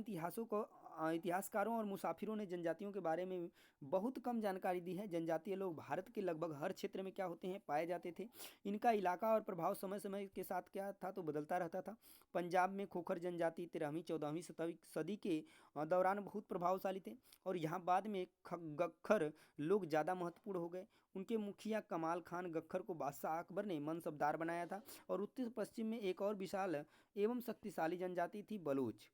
इतिहासकारों और मुसाफिरों ने जनजातियों के बारे में बहुत कम जानकारी दी है। जनजातीय लोग भारत के लगभग हर क्षेत्र में क्या होते हैं, पाए जाते थे। इनका इलाका और प्रभाव समय समय के साथ क्या था, तो बदलता रहता था। पंजाब में खोखर जनजाति 13वीं-14वीं सदी के दौरान बहुत प्रभावशाली थे, और यहाँ बाद में गख्खर लोग ज़्यादा महत्वपूर्ण हो गए। उनके मुखिया कमाल खान गख्खर को बादशाह अकबर ने मनसबदार बनाया था। और उत्तर पश्चिम में एक और विशाल एवं शक्तिशाली जनजाति थी, बलूच।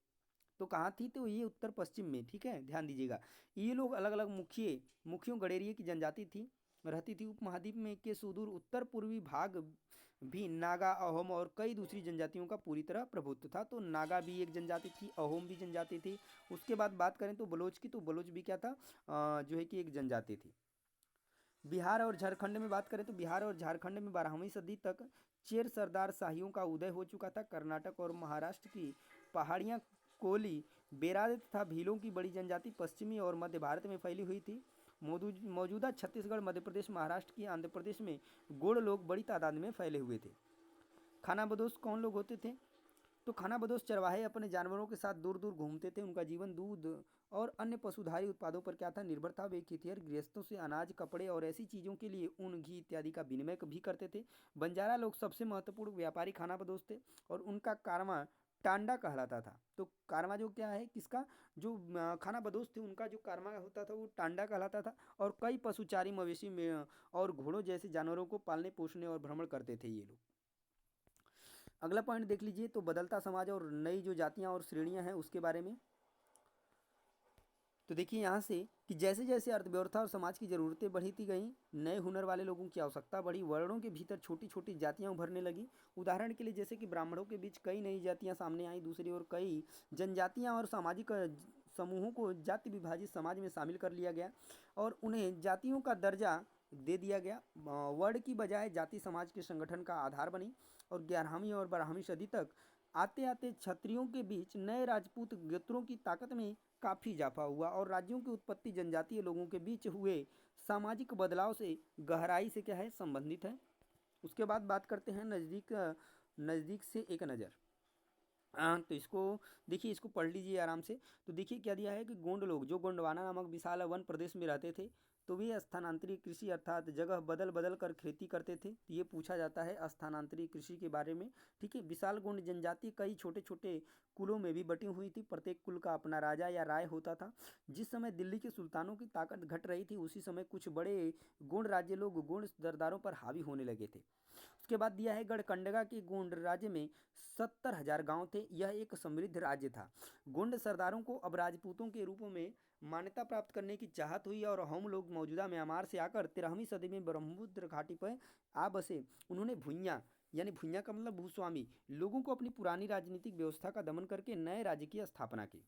तो कहाँ थी, तो ये उत्तर पश्चिम में। ठीक है, ध्यान दीजिएगा। ये लोग अलग अलग मुखियों गडेरिए की जनजाति थी। रहती थी। उपमहाद्वीप में के सुदूर उत्तर पूर्वी भाग भी नागा, अहोम और कई दूसरी जनजातियों का पूरी तरह प्रभुत्व था। तो नागा भी एक जनजाति थी, अहोम भी जनजाति थी। उसके बाद बात करें तो बलोच की, तो बलोच भी क्या था, जो है कि एक जनजाति थी। बिहार और झारखंड में बात करें तो बिहार और झारखंड में 12वीं सदी तक चेर सरदार शाहियों का उदय हो चुका था। कर्नाटक और महाराष्ट्र की पहाड़ियाँ कोली, बेराद तथा भीलों की बड़ी जनजाति पश्चिमी और मध्य भारत में फैली हुई थी। मौजूदा छत्तीसगढ़, मध्य प्रदेश, महाराष्ट्र की आंध्र प्रदेश में गोंड लोग बड़ी तादाद में फैले हुए थे। खानाबदोश कौन लोग होते थे? तो खानाबदोश चरवाहे अपने जानवरों के साथ दूर दूर घूमते थे। उनका जीवन दूध और अन्य पशुधारी उत्पादों पर क्या था, निर्भर था। वे खेतिहर गृहस्थों से अनाज, कपड़े और ऐसी चीज़ों के लिए ऊन, घी इत्यादि का विनिमय भी करते थे। बंजारा लोग सबसे महत्वपूर्ण व्यापारी खानाबदोश थे और उनका कारवां टांडा कहलाता था। तो कारवां जो क्या है, किसका, जो खानाबदोश थे उनका जो कारवां होता था वो टांडा कहलाता था। और कई पशुचारी, मवेशी में और घोड़ों जैसे जानवरों को पालने, पोसने और भ्रमण करते थे ये लोग। अगला पॉइंट देख लीजिए, तो बदलता समाज और नई जो जातियां और श्रेणियां हैं उसके बारे में। तो देखिए यहाँ से कि जैसे जैसे अर्थव्यवस्था और समाज की ज़रूरतें बढ़ती गईं, नए हुनर वाले लोगों की आवश्यकता बढ़ी, वर्णों के भीतर छोटी छोटी जातियाँ उभरने लगी। उदाहरण के लिए जैसे कि ब्राह्मणों के बीच कई नई जातियाँ सामने आई, दूसरी ओर कई जनजातियाँ और सामाजिक समूहों को जाति विभाजित समाज में शामिल कर लिया गया और उन्हें जातियों का दर्जा दे दिया गया। वर्ण की बजाय जाति समाज के संगठन का आधार बनी और 11वीं और 12वीं सदी तक आते आते क्षत्रियों के बीच नए राजपूत गोत्रों की ताकत में काफ़ी इजाफा हुआ और राज्यों की उत्पत्ति जनजातीय लोगों के बीच हुए सामाजिक बदलाव से गहराई से क्या है, संबंधित है। उसके बाद बात करते हैं नज़दीक से एक नज़र। तो इसको देखिए, इसको पढ़ लीजिए आराम से। तो देखिए क्या दिया है कि गोंड लोग जो गोंडवाना नामक विशाल वन प्रदेश में रहते थे, तो वे स्थानांतरित कृषि अर्थात जगह बदल बदल कर खेती करते थे। तो ये पूछा जाता है स्थानांतरित कृषि के बारे में। ठीक है, विशाल गोंड जनजाति कई छोटे छोटे कुलों में भी बटी हुई थी। प्रत्येक कुल का अपना राजा या राय होता था। जिस समय दिल्ली के सुल्तानों की ताकत घट रही थी, उसी समय कुछ बड़े गोंड राज्य लोग गोंड सरदारों पर हावी होने लगे थे। उसके बाद दिया है गढ़कंडगा के गोंड राज्य में 70,000 गांव थे। यह एक समृद्ध राज्य था। गोंड सरदारों को अब राजपूतों के रूपों में मान्यता प्राप्त करने की चाहत हुई और हम लोग मौजूदा म्यांमार से आकर 13वीं सदी में ब्रह्मपुत्र घाटी पर आ बसे। उन्होंने भुइयाँ, यानी भुइयाँ का मतलब भूस्वामी लोगों को अपनी पुरानी राजनीतिक व्यवस्था का दमन करके नए राज्य की स्थापना की।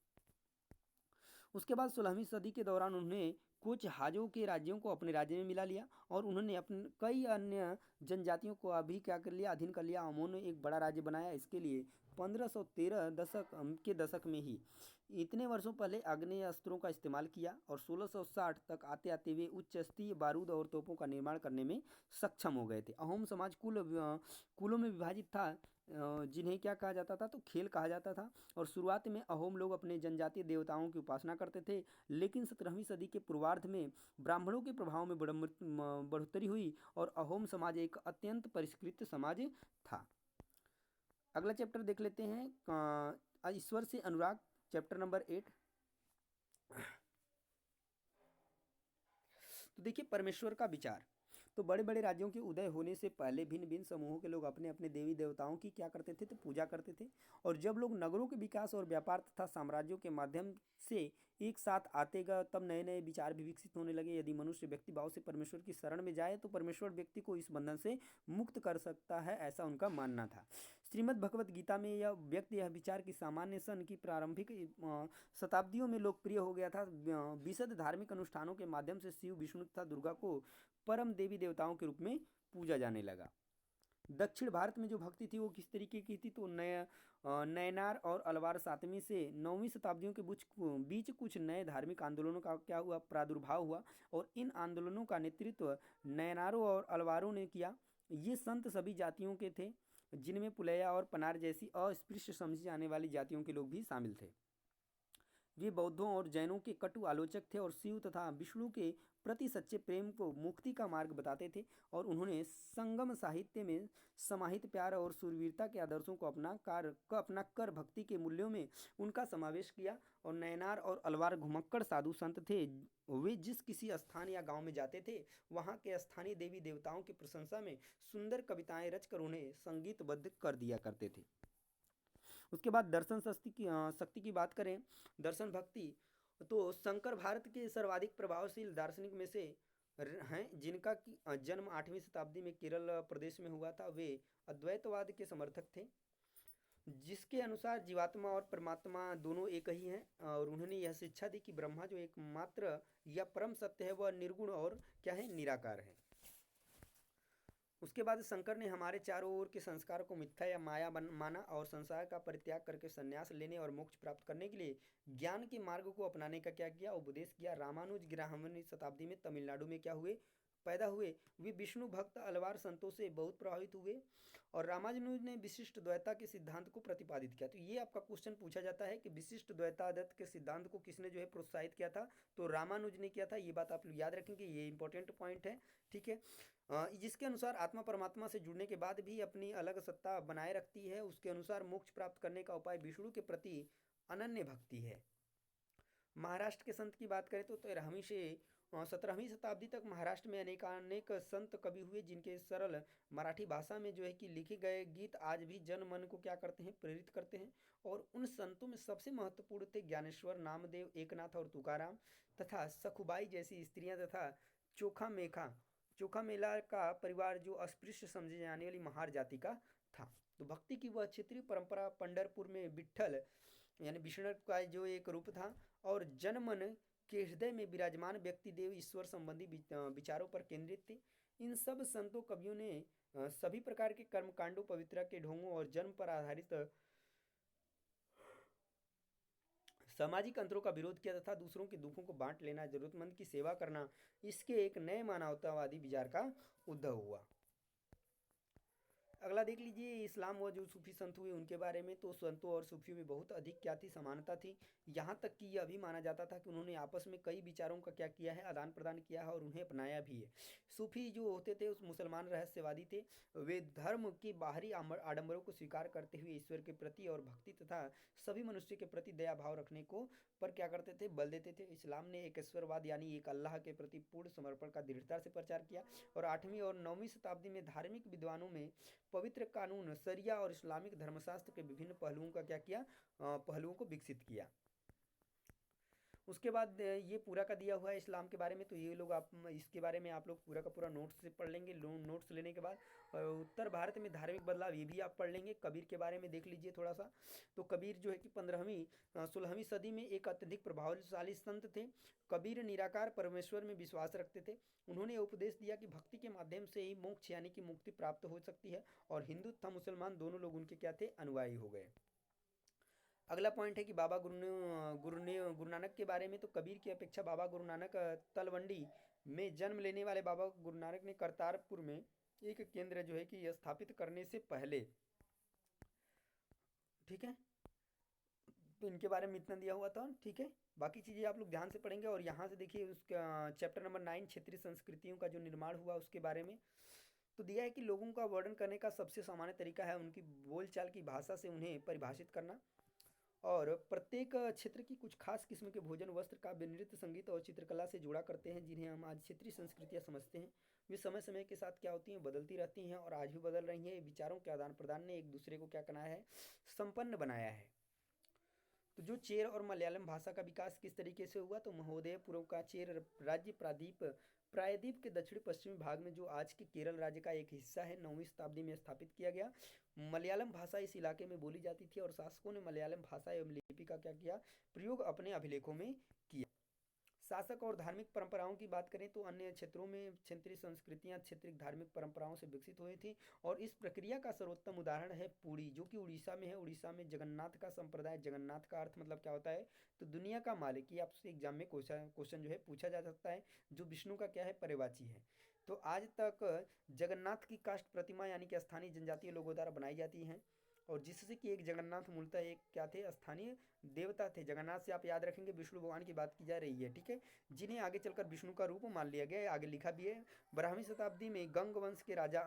उसके बाद 16वीं सदी के दौरान उन्होंने कुछ हाजों के राज्यों को अपने राज्य में मिला लिया और उन्होंने अपने कई अन्य जनजातियों को अभी क्या कर लिया, अधीन कर लिया। उन्होंने एक बड़ा राज्य बनाया। इसके लिए 1513 दशक में ही, इतने वर्षों पहले आग्नेय अस्त्रों का इस्तेमाल किया और 1660 तक आते आते वे उच्च स्तरीय बारूद और तोपों का निर्माण करने में सक्षम हो गए थे। अहोम समाज कुलों में विभाजित था, जिन्हें क्या कहा जाता था, तो खेल कहा जाता था। और शुरुआत में अहोम लोग अपने जनजातीय देवताओं की उपासना करते थे, लेकिन 17वीं सदी के पूर्वार्ध में ब्राह्मणों के प्रभाव में बढ़ोतरी हुई और अहोम समाज एक अत्यंत परिष्कृत समाज था। अगला चैप्टर देख लेते हैं, ईश्वर से अनुराग, चैप्टर नंबर 8। तो देखिए, परमेश्वर का विचार। तो बड़े बड़े राज्यों के उदय होने से पहले भिन्न भिन्न समूहों के लोग अपने अपने देवी देवताओं की क्या करते थे, तो पूजा करते थे। और जब लोग नगरों के विकास और व्यापार तथा साम्राज्यों के माध्यम से एक साथ आते गए, तब नए नए विचार भी विकसित होने लगे। यदि मनुष्य व्यक्ति भाव से परमेश्वर की शरण में जाए तो परमेश्वर व्यक्ति को इस बंधन से मुक्त कर सकता है, ऐसा उनका मानना था। श्रीमद् भगवत गीता में यह विचार की सामान्य सन की प्रारंभिक शताब्दियों में लोकप्रिय हो गया था। विशद धार्मिक अनुष्ठानों के माध्यम से शिव, विष्णु तथा दुर्गा को परम देवी देवताओं के रूप में पूजा जाने लगा। दक्षिण भारत में जो भक्ति थी वो किस तरीके की थी, तो नयनार और अलवार 7वीं से 9वीं शताब्दियों के बीच कुछ नए धार्मिक आंदोलनों का क्या हुआ, प्रादुर्भाव हुआ और इन आंदोलनों का नेतृत्व नयनारों और अलवारों ने किया। ये संत सभी जातियों के थे, जिनमें पुलैया और पनार जैसी अस्पृश्य समझी जाने वाली जातियों के लोग भी शामिल थे। वे बौद्धों और जैनों के कटु आलोचक थे और शिव तथा विष्णु के प्रति सच्चे प्रेम को मुक्ति का मार्ग बताते थे। और उन्होंने संगम साहित्य में समाहित प्यार और शूरवीरता के आदर्शों को अपना कर भक्ति के मूल्यों में उनका समावेश किया। और नयनार और अलवार घुमक्कड़ साधु संत थे। वे जिस किसी स्थान या गांव में जाते थे, वहां के स्थानीय देवी देवताओं की प्रशंसा में सुंदर कविताएं रचकर उन्हें संगीतबद्ध कर दिया करते थे। उसके बाद दर्शन शक्ति की बात करें, दर्शन भक्ति, तो शंकर भारत के सर्वाधिक प्रभावशील दार्शनिक में से हैं जिनका जन्म 8वीं शताब्दी में केरल प्रदेश में हुआ था, वे अद्वैतवाद के समर्थक थे, जिसके अनुसार जीवात्मा और परमात्मा दोनों एक ही हैं। और उन्होंने यह शिक्षा दी कि ब्रह्मा जो एकमात्र या परम सत्य है वह निर्गुण और क्या है, निराकार है। उसके बाद शंकर ने हमारे चारों ओर के संस्कार को मिथ्या या माया माना और संसार का परित्याग करके संन्यास लेने और मोक्ष प्राप्त करने के लिए ज्ञान के मार्ग को अपनाने का क्या किया, उपदेश किया। रामानुज 11वीं शताब्दी में तमिलनाडु में क्या हुए, पैदा हुए। वे विष्णु भक्त अलवार संतों से बहुत प्रभावित हुए और रामानुज ने विशिष्ट द्वैता के सिद्धांत को प्रतिपादित किया। तो ये आपका क्वेश्चन पूछा जाता है कि विशिष्ट द्वैतादत्त के सिद्धांत को किसने जो है प्रोत्साहित किया था, तो रामानुज ने किया था। ये बात आप लोग याद रखेंगे, ये इंपॉर्टेंट पॉइंट है, ठीक है। जिसके अनुसार आत्मा परमात्मा से जुड़ने के बाद भी अपनी अलग सत्ता बनाए रखती है। उसके अनुसार मोक्ष प्राप्त करने का उपाय विष्णु के प्रति अनन्य भक्ति है। महाराष्ट्र के संत की बात करें तो 13वीं से 17वीं शताब्दी तक महाराष्ट्र में अनेक संत कवि हुए, जिनके सरल मराठी भाषा में जो है कि लिखे गए गीत आज भी जन मन को क्या करते हैं, प्रेरित करते हैं। और उन संतों में सबसे महत्वपूर्ण थे ज्ञानेश्वर, नामदेव, एकनाथ और तुकाराम तथा सखुबाई जैसी स्त्रियां तथा चोखा मेखा चोखा मेला का परिवार जो अस्पृश्य समझे जाने वाली महार जाति का था। तो भक्ति की वह क्षेत्रीय परंपरा पंढरपुर में विट्ठल यानी विष्णु का जो एक रूप था और जनमन के हृदय में विराजमान व्यक्ति देव ईश्वर संबंधी विचारों पर केंद्रित थे। इन सब संतों कवियों ने सभी प्रकार के कर्मकांडों, पवित्रता के ढोंगों और जन्म पर आधारित सामाजिक अंतरों का विरोध किया तथा दूसरों के दुखों को बांट लेना, जरूरतमंद की सेवा करना, इसके एक नए मानवतावादी विचार का उद्भव हुआ। अगला देख लीजिए, इस्लाम व जो सूफी संत हुए उनके बारे में। तो संतों और सूफियों में बहुत अधिक क्या थी, समानता थी। यहाँ तक कि यह भी माना जाता था कि उन्होंने आपस में कई विचारों का क्या किया है, आदान प्रदान किया है और उन्हें अपनाया भी है। सूफी जो होते थे उस मुसलमान रहस्यवादी थे। वे धर्म के बाहरी आडंबरों को स्वीकार करते हुए ईश्वर के प्रति और भक्ति तथा सभी मनुष्य के प्रति दया भाव रखने को पर क्या करते थे, बल देते थे। इस्लाम ने एक ईश्वरवाद यानी एक अल्लाह के प्रति पूर्ण समर्पण का दृढ़ता से प्रचार किया और 8वीं और 9वीं शताब्दी में धार्मिक विद्वानों में पवित्र कानून, शरिया और इस्लामिक धर्मशास्त्र के विभिन्न पहलुओं का क्या किया, पहलुओं को विकसित किया। उसके बाद ये पूरा का दिया हुआ है इस्लाम के बारे में। तो ये लोग आप इसके बारे में आप लोग पूरा का पूरा नोट्स से पढ़ लेंगे। नोट्स लेने के बाद उत्तर भारत में धार्मिक बदलाव ये भी आप पढ़ लेंगे। कबीर के बारे में देख लीजिए थोड़ा सा। तो कबीर जो है कि 16वीं सदी में एक अत्यधिक प्रभावशाली संत थे। कबीर निराकार परमेश्वर में विश्वास रखते थे। उन्होंने उपदेश दिया कि भक्ति के माध्यम से ही मोक्ष यानी कि मुक्ति प्राप्त हो सकती है और हिंदू तथा मुसलमान दोनों लोग उनके क्या थे, अनुयायी हो गए। अगला पॉइंट है कि बाबा गुरु नानक के बारे में। तो कबीर की अपेक्षा बाबा गुरु नानक तलवंडी में जन्म लेने वाले बाबा गुरु नानक ने करतारपुर में एक केंद्र जो है कि स्थापित करने से पहले, ठीक है, तो इनके बारे में इतना दिया हुआ था, ठीक है। बाकी चीज़ें आप लोग ध्यान से पढ़ेंगे। और यहाँ से देखिए उसका चैप्टर नंबर 9 क्षेत्रीय संस्कृतियों का जो निर्माण हुआ उसके बारे में। तो दिया है कि लोगों का वर्णन करने का सबसे सामान्य तरीका है उनकी बोलचाल की भाषा से उन्हें परिभाषित करना। और प्रत्येक क्षेत्र की कुछ खास किस्म के भोजन, वस्त्र, काव्य, नृत्य, संगीत और चित्रकला से जुड़ा करते हैं, जिन्हें हम आज क्षेत्रीय संस्कृतियाँ समझते हैं। वे समय समय के साथ क्या होती हैं, बदलती रहती हैं और आज भी बदल रही हैं। विचारों के आदान प्रदान ने एक दूसरे को क्या बनाया है, संपन्न बनाया है। तो जो चेर और मलयालम भाषा का विकास किस तरीके से हुआ, तो महोदयपुरम का चेर राज्य प्रायद्वीप के दक्षिण पश्चिमी भाग में जो आज के केरल राज्य का एक हिस्सा है, 9वीं शताब्दी में स्थापित किया गया। मलयालम भाषा इस इलाके में बोली जाती थी और शासकों ने मलयालम भाषा एवं लिपि का क्या किया, प्रयोग अपने अभिलेखों में किया। शासक और धार्मिक परंपराओं की बात करें तो अन्य क्षेत्रों में क्षेत्रीय संस्कृतियां क्षेत्रीय धार्मिक परंपराओं से विकसित हुई थी और इस प्रक्रिया का सर्वोत्तम उदाहरण है पुरी, जो कि उड़ीसा में है। उड़ीसा में जगन्नाथ का संप्रदाय, जगन्नाथ का अर्थ मतलब क्या होता है, तो दुनिया का मालिक। ये आपसे एग्जाम में क्वेश्चन जो है पूछा जा सकता है, जो विष्णु का क्या है, पर्यवाची है। तो आज तक जगन्नाथ की काष्ठ प्रतिमा यानी कि स्थानीय जनजातीय लोगों द्वारा बनाई जाती हैं और जिससे कि एक जगन्नाथ मूलतः एक क्या थे, स्थानीय देवता थे। जगन्नाथ से आप याद रखेंगे विष्णु भगवान की बात की जा रही है, ठीक है, जिन्हें आगे चलकर विष्णु का रूप मान लिया गया है। आगे लिखा भी है। 12वीं शताब्दी में गंग वंश के राजा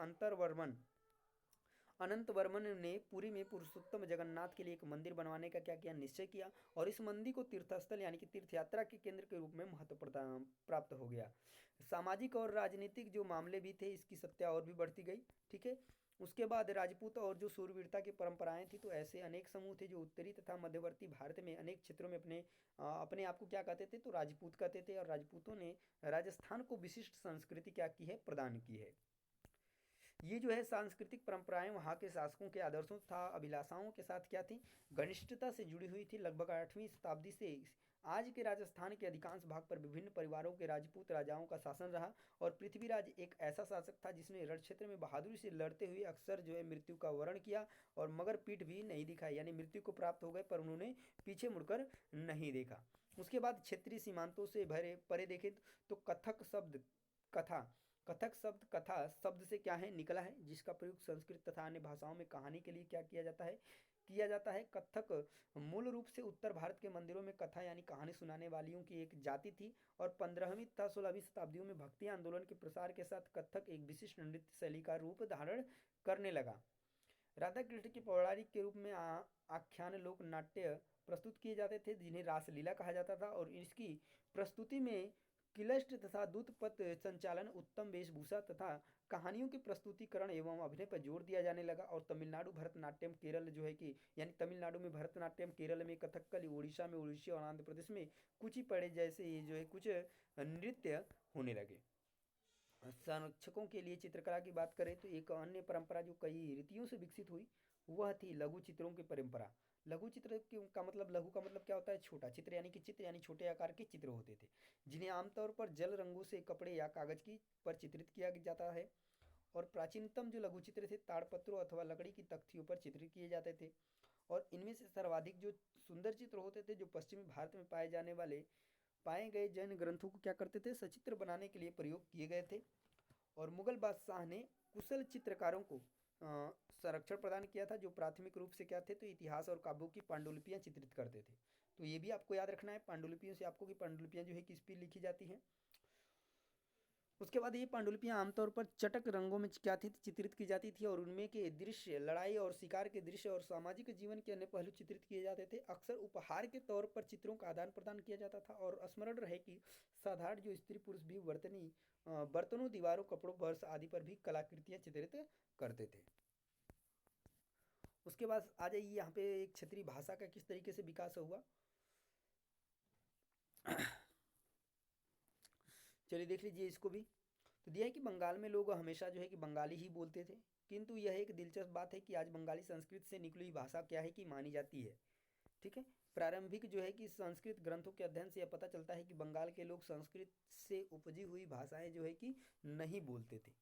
अनंत वर्मन ने पुरी में पुरुषोत्तम जगन्नाथ के लिए एक मंदिर बनवाने का क्या किया, निश्चय किया और इस मंदिर को तीर्थस्थल यानी कि तीर्थ यात्रा के केंद्र के रूप में महत्व प्राप्त हो गया। सामाजिक और राजनीतिक जो मामले भी थे इसकी सत्या और भी बढ़ती गई, ठीक है। उसके बाद राजपूत और जो शूरवीरता की परंपराएं थी, तो ऐसे अनेक समूह थे जो उत्तरी तथा मध्यवर्ती भारत में अनेक क्षेत्रों में अपने आप को क्या कहते थे, तो राजपूत कहते थे। और राजपूतों ने राजस्थान को विशिष्ट संस्कृति क्या की है, प्रदान की है। ये जो है सांस्कृतिक परंपराएं वहाँ के शासकों के आदर्शों तथा अभिलाषाओं के साथ क्या थी, घनिष्ठता से जुड़ी हुई थी। लगभग 8वीं शताब्दी से आज के राजस्थान के अधिकांश भाग पर विभिन्न परिवारों के राजपूत राजाओं का शासन रहा। और पृथ्वीराज एक ऐसा शासक था जिसने रण क्षेत्र में बहादुरी से लड़ते हुए अक्सर जो है मृत्यु का वर्ण किया और मगर पीठ भी नहीं दिखाई, यानी मृत्यु को प्राप्त हो गए पर उन्होंने पीछे मुड़कर नहीं देखा। उसके बाद क्षेत्रीय सीमांतों से भरे परे देखें तो कथक शब्द कथा कथक शब्द कथा शब्द से क्या है, निकला है, जिसका प्रयोग संस्कृत तथा अन्य भाषाओं में कहानी के लिए क्या किया जाता है। कथक मूल रूप से उत्तर भारत के मंदिरों में कथा यानी कहानी सुनाने वालियों की एक जाति थी। और 15वीं तथा 16वीं शताब्दियों में भक्ति आंदोलन के प्रसार के साथ कथक एक विशिष्ट नृत्य शैली का रूप धारण करने लगा। राधा कृष्ण के पौराणिक के रूप में आख्यान लोक नाट्य प्रस्तुत किए जाते थे, जिन्हें रासलीला कहा जाता था। और इसकी प्रस्तुति में किलस्ट तथा दूतपथ संचालन, उत्तम वेशभूषा तथा कहानियों के प्रस्तुतिकरण एवं अभिनय पर जोर दिया जाने लगा। और तमिलनाडु भरतनाट्यम, केरल जो है कि यानी तमिलनाडु में भरतनाट्यम, केरल में कथकली, उड़ीसा में ओडिसी और आंध्र प्रदेश में कुचिपुड़ी जैसे ये जो है कुछ नृत्य होने लगे। संरक्षकों के लिए चित्रकला की बात करें तो एक अन्य परंपरा जो कई रीतियों से विकसित हुई वह थी लघु चित्रों की परंपरा। लघु चित्र का मतलब, लघु का मतलब क्या होता है, छोटा। चित्र यानी कि चित्र यानी छोटे आकार के चित्र होते थे, जिन्हें आमतौर पर जल रंगों से कपड़े या कागज की पर चित्रित किया जाता है। और प्राचीनतम जो लघु चित्र थे ताड़पत्रों अथवा लकड़ी की तख्तियों पर चित्रित किए जाते थे। और इनमें से सर्वाधिक जो सुंदर चित्र होते थे जो पश्चिमी भारत में पाए गए जैन ग्रंथों को क्या करते थे, सचित्र बनाने के लिए प्रयोग किए गए थे। और मुगल बादशाह ने कुशल चित्रकारों को संरक्षण प्रदान किया था, जो प्राथमिक रूप से क्या थे, तो इतिहास और काव्यों की पांडुलिपियां चित्रित करते थे। तो ये भी आपको याद रखना है पांडुलिपियों से आपको, कि पांडुलिपियां जो है किस पे लिखी जाती हैं। उसके बाद ये पांडुलिपियां आमतौर पर चटक रंगों में क्या थी, चित्रित की जाती थी। और उनमें के दृश्य, लड़ाई और शिकार के दृश्य और सामाजिक जीवन के अन्य पहलू चित्रित किए जाते थे। अक्सर उपहार के तौर पर चित्रों का आदान प्रदान किया जाता था। और स्मरण रहे कि साधारण जो स्त्री पुरुष भी बर्तनों, दीवारों, कपड़ों, फर्श आदि पर भी कलाकृतियां चित्रित करते थे। उसके बाद आ जाइए यहाँ पे एक क्षेत्रीय भाषा का किस तरीके से विकास हुआ। चलिए देख लीजिए इसको भी। तो दिया है कि बंगाल में लोग हमेशा जो है कि बंगाली ही बोलते थे, किंतु यह एक दिलचस्प बात है कि आज बंगाली संस्कृत से निकली हुई भाषा क्या है कि मानी जाती है। ठीक है। प्रारंभिक जो है कि संस्कृत ग्रंथों के अध्ययन से यह पता चलता है कि बंगाल के लोग संस्कृत से उपजी हुई भाषाएं जो है कि नहीं बोलते थे।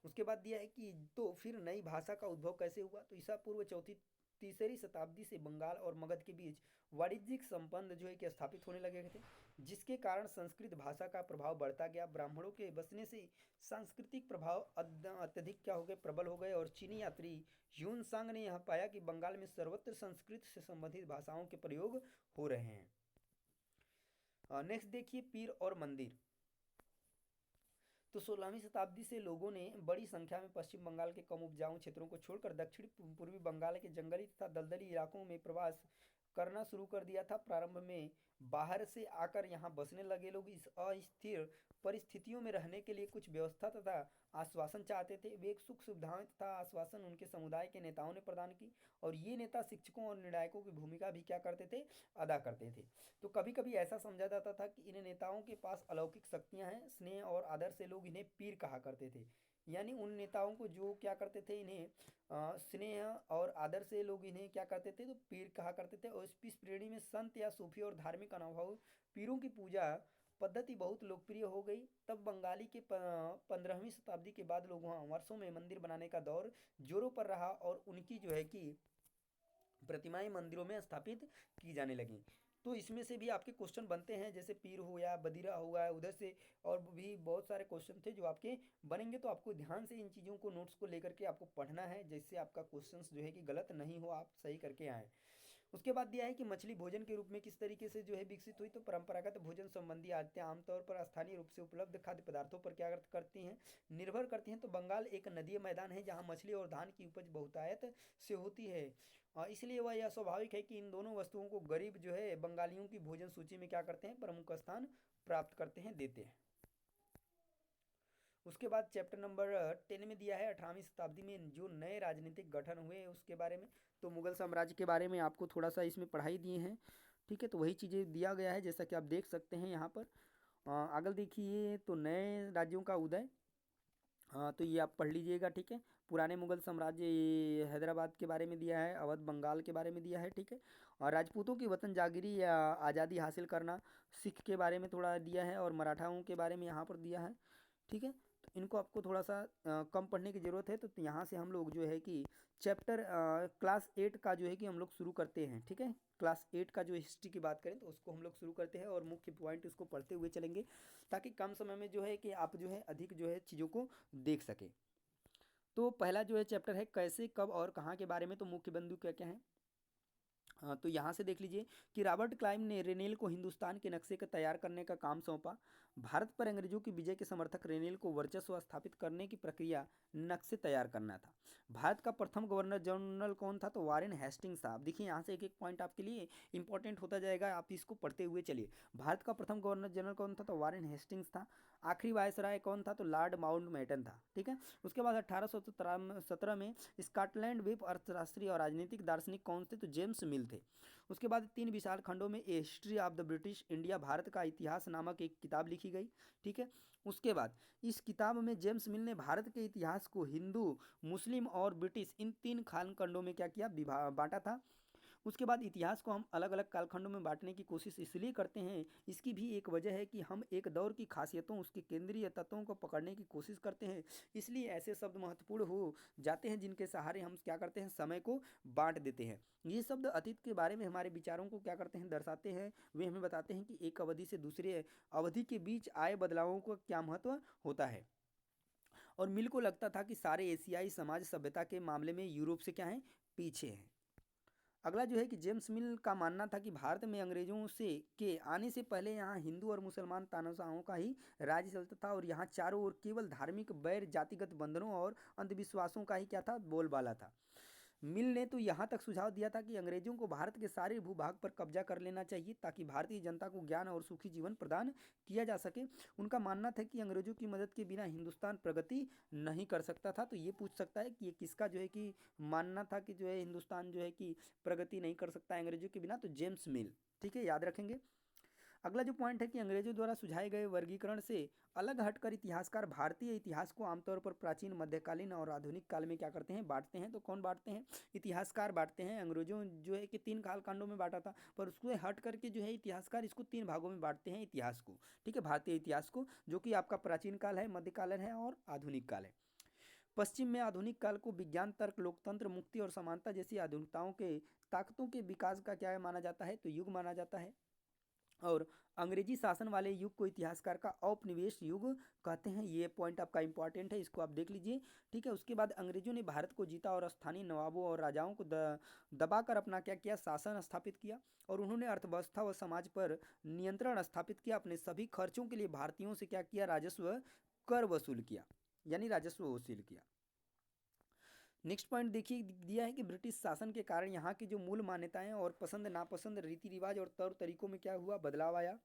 उसके बाद दिया है कि तो फिर नई भाषा का उद्भव कैसे हुआ। तो ईसा पूर्व चौथी तीसरी शताब्दी से बंगाल और मगध के बीच वाणिज्यिक संबंध जो है कि स्थापित होने लगे थे, जिसके कारण संस्कृत भाषा का प्रभाव बढ़ता गया। ब्राह्मणों के बसने से सांस्कृतिक प्रभाव अत्यधिक क्या हो गए, प्रबल हो गए। और चीनी यात्री ह्यून सांग ने यह पाया कि बंगाल में सर्वत्र संस्कृत से संबंधित भाषाओं के प्रयोग हो रहे हैं। नेक्स्ट देखिए पीर और मंदिर। तो 16वीं शताब्दी से लोगों ने बड़ी संख्या में पश्चिम बंगाल के कम उपजाऊ क्षेत्रों को छोड़कर दक्षिण पूर्वी बंगाल के जंगली तथा दलदली इलाकों में प्रवास करना शुरू कर दिया था। प्रारंभ में बाहर से आकर यहाँ बसने लगे लोग इस अस्थिर परिस्थितियों में रहने के लिए कुछ व्यवस्था तथा आश्वासन चाहते थे। वे एक सुख सुविधाएं तथा आश्वासन उनके समुदाय के नेताओं ने प्रदान की। और ये नेता शिक्षकों और निर्णायकों की भूमिका भी क्या करते थे, अदा करते थे। तो कभी कभी ऐसा समझा जाता था कि इन नेताओं के पास अलौकिक शक्तियां हैं। स्नेह और आदर से लोग इन्हें पीर कहा करते थे, यानी उन नेताओं को जो क्या करते थे, इन्हें स्नेह और आदर से लोग इन्हें क्या करते थे, तो पीर कहा करते थे। और इस श्रेणी में संत या सूफी और धार्मिक अनुभव पीरों की पूजा पद्धति बहुत लोकप्रिय हो गई। तब बंगाली के 15वीं शताब्दी के बाद लोग वहाँ वर्षों में मंदिर बनाने का दौर जोरों पर रहा और उनकी जो है कि प्रतिमाएं मंदिरों में स्थापित की जाने लगी। तो इसमें से भी आपके क्वेश्चन बनते हैं, जैसे पीर हो या बदिरा हुआ है उधर से, और भी बहुत सारे क्वेश्चन थे जो आपके बनेंगे। तो आपको ध्यान से इन चीज़ों को, नोट्स को लेकर के आपको पढ़ना है, जिससे आपका क्वेश्चंस जो है कि गलत नहीं हो, आप सही करके आएँ। उसके बाद दिया है कि मछली भोजन के रूप में किस तरीके से जो है विकसित हुई। तो परंपरागत भोजन संबंधी आदतें आमतौर पर स्थानीय रूप से उपलब्ध खाद्य पदार्थों पर क्या करती हैं, निर्भर करती हैं। तो बंगाल एक नदीय मैदान है जहाँ मछली और धान की उपज बहुतायत से होती है। इसलिए वह यह स्वाभाविक है कि इन दोनों वस्तुओं को गरीब जो है बंगालियों की भोजन सूची में क्या करते हैं, प्रमुख स्थान प्राप्त करते हैं, देते हैं। उसके बाद चैप्टर नंबर 10 में दिया है 18वीं शताब्दी में जो नए राजनीतिक गठन हुए उसके बारे में। तो मुगल साम्राज्य के बारे में आपको थोड़ा सा इसमें पढ़ाई दिए हैं, ठीक है। तो वही चीज़ें दिया गया है जैसा कि आप देख सकते हैं यहाँ पर। आगे देखिए तो नए राज्यों का उदय। हाँ तो ये आप पढ़ लीजिएगा, ठीक है। पुराने मुगल साम्राज्य, ये हैदराबाद के बारे में दिया है, अवध बंगाल के बारे में दिया है, ठीक है। और राजपूतों की वतन जागिरी या आज़ादी हासिल करना, सिख के बारे में थोड़ा दिया है, और मराठाओं के बारे में यहाँ पर दिया है, ठीक है। तो इनको आपको थोड़ा सा कम पढ़ने की ज़रूरत है। तो यहाँ से हम लोग जो है कि चैप्टर क्लास 8 का जो है कि हम लोग शुरू करते हैं, ठीक है। क्लास 8 का जो हिस्ट्री की बात करें तो उसको हम लोग शुरू करते हैं और मुख्य पॉइंट उसको पढ़ते हुए चलेंगे, ताकि कम समय में जो है कि आप जो है अधिक जो है चीज़ों को देख सकें। तो पहला जो है चैप्टर है कैसे, कब और कहाँ के बारे में। तो मुख्य बिंदु क्या क्या है। हाँ तो यहाँ से देख लीजिए कि रॉबर्ट क्लाइव ने रेनेल को हिंदुस्तान के नक्शे का तैयार करने का काम सौंपा। भारत पर अंग्रेजों की विजय के समर्थक रेनेल को वर्चस्व स्थापित करने की प्रक्रिया नक्शे तैयार करना था। भारत का प्रथम गवर्नर जनरल कौन था, तो वारेन हेस्टिंग्स साहब। देखिए यहाँ से एक एक पॉइंट आपके लिए इंपॉर्टेंट होता जाएगा, आप इसको पढ़ते हुए चलिए। भारत का प्रथम गवर्नर जनरल कौन था, तो वारेन हेस्टिंग्स था। आखिरी वायसराय कौन था, तो लॉर्ड माउंटबेटन था, ठीक है। उसके बाद 1817 में स्कॉटलैंड व्हिप अर्थशास्त्री और राजनीतिक दार्शनिक कौन थे, तो जेम्स मिल थे। उसके बाद 3 विशाल खंडों में a history of the British India, Bharat का इतिहास नामक एक किताब लिखी गई, ठीक है। उसके बाद इस किताब में जेम्स मिल ने भारत के इतिहास को हिंदू, मुस्लिम और ब्रिटिश इन 3 खान खंडों में क्या किया, बांटा था। उसके बाद इतिहास को हम अलग अलग कालखंडों में बांटने की कोशिश इसलिए करते हैं, इसकी भी एक वजह है कि हम एक दौर की खासियतों, उसके केंद्रीय तत्वों को पकड़ने की कोशिश करते हैं। इसलिए ऐसे शब्द महत्वपूर्ण हो जाते हैं जिनके सहारे हम क्या करते हैं, समय को बांट देते हैं। ये शब्द अतीत के बारे में हमारे विचारों को क्या करते हैं, दर्शाते हैं। वे हमें बताते हैं कि एक अवधि से दूसरे अवधि के बीच आए बदलावों का क्या महत्व होता है। और मिल को लगता था कि सारे एशियाई समाज सभ्यता के मामले में यूरोप से क्या है, पीछे हैं। अगला जो है कि जेम्स मिल का मानना था कि भारत में अंग्रेजों से के आने से पहले यहाँ हिंदू और मुसलमान तानाशाहों का ही राज्य चलता था, और यहाँ चारों ओर केवल धार्मिक बैर, जातिगत बंधनों और अंधविश्वासों का ही क्या था, बोलबाला था। मिल ने तो यहाँ तक सुझाव दिया था कि अंग्रेजों को भारत के सारे भूभाग पर कब्जा कर लेना चाहिए, ताकि भारतीय जनता को ज्ञान और सुखी जीवन प्रदान किया जा सके। उनका मानना था कि अंग्रेजों की मदद के बिना हिंदुस्तान प्रगति नहीं कर सकता था। तो ये पूछ सकता है कि ये किसका जो है कि मानना था कि जो है हिंदुस्तान जो है कि प्रगति नहीं कर सकता अंग्रेजों के बिना, तो जेम्स मिल, ठीक है, याद रखेंगे। अगला जो पॉइंट है कि अंग्रेजों द्वारा सुझाए गए वर्गीकरण से अलग हटकर इतिहासकार भारतीय इतिहास को आमतौर पर प्राचीन, मध्यकालीन और आधुनिक काल में क्या करते हैं, बांटते हैं। तो कौन बांटते हैं, इतिहासकार बांटते हैं। अंग्रेजों जो है कि 3 कालखंडों में बांटा था, पर उसको हट करके जो है इतिहासकार इसको 3 भागों में बांटते हैं इतिहास को, ठीक है, भारतीय इतिहास को, जो कि आपका प्राचीन काल है, मध्यकालीन है और आधुनिक काल है। पश्चिम में आधुनिक काल को विज्ञान, तर्क, लोकतंत्र, मुक्ति और समानता जैसी आधुनिकताओं के ताकतों के विकास का क्या माना जाता है, तो युग माना जाता है। और अंग्रेजी शासन वाले युग को इतिहासकार का औपनिवेश युग कहते हैं। ये पॉइंट आपका इंपॉर्टेंट है, इसको आप देख लीजिए, ठीक है। उसके बाद अंग्रेजों ने भारत को जीता और स्थानीय नवाबों और राजाओं को दबाकर अपना क्या किया, शासन स्थापित किया, और उन्होंने अर्थव्यवस्था व समाज पर नियंत्रण स्थापित किया। अपने सभी खर्चों के लिए भारतीयों से क्या किया, राजस्व कर वसूल किया, यानी राजस्व वसूल किया। नेक्स्ट पॉइंट देखिए दिया है कि ब्रिटिश शासन के कारण यहाँ की जो मूल मान्यताएं और पसंद नापसंद, रीति रिवाज और तौर तरीकों में क्या हुआ, बदलाव आया।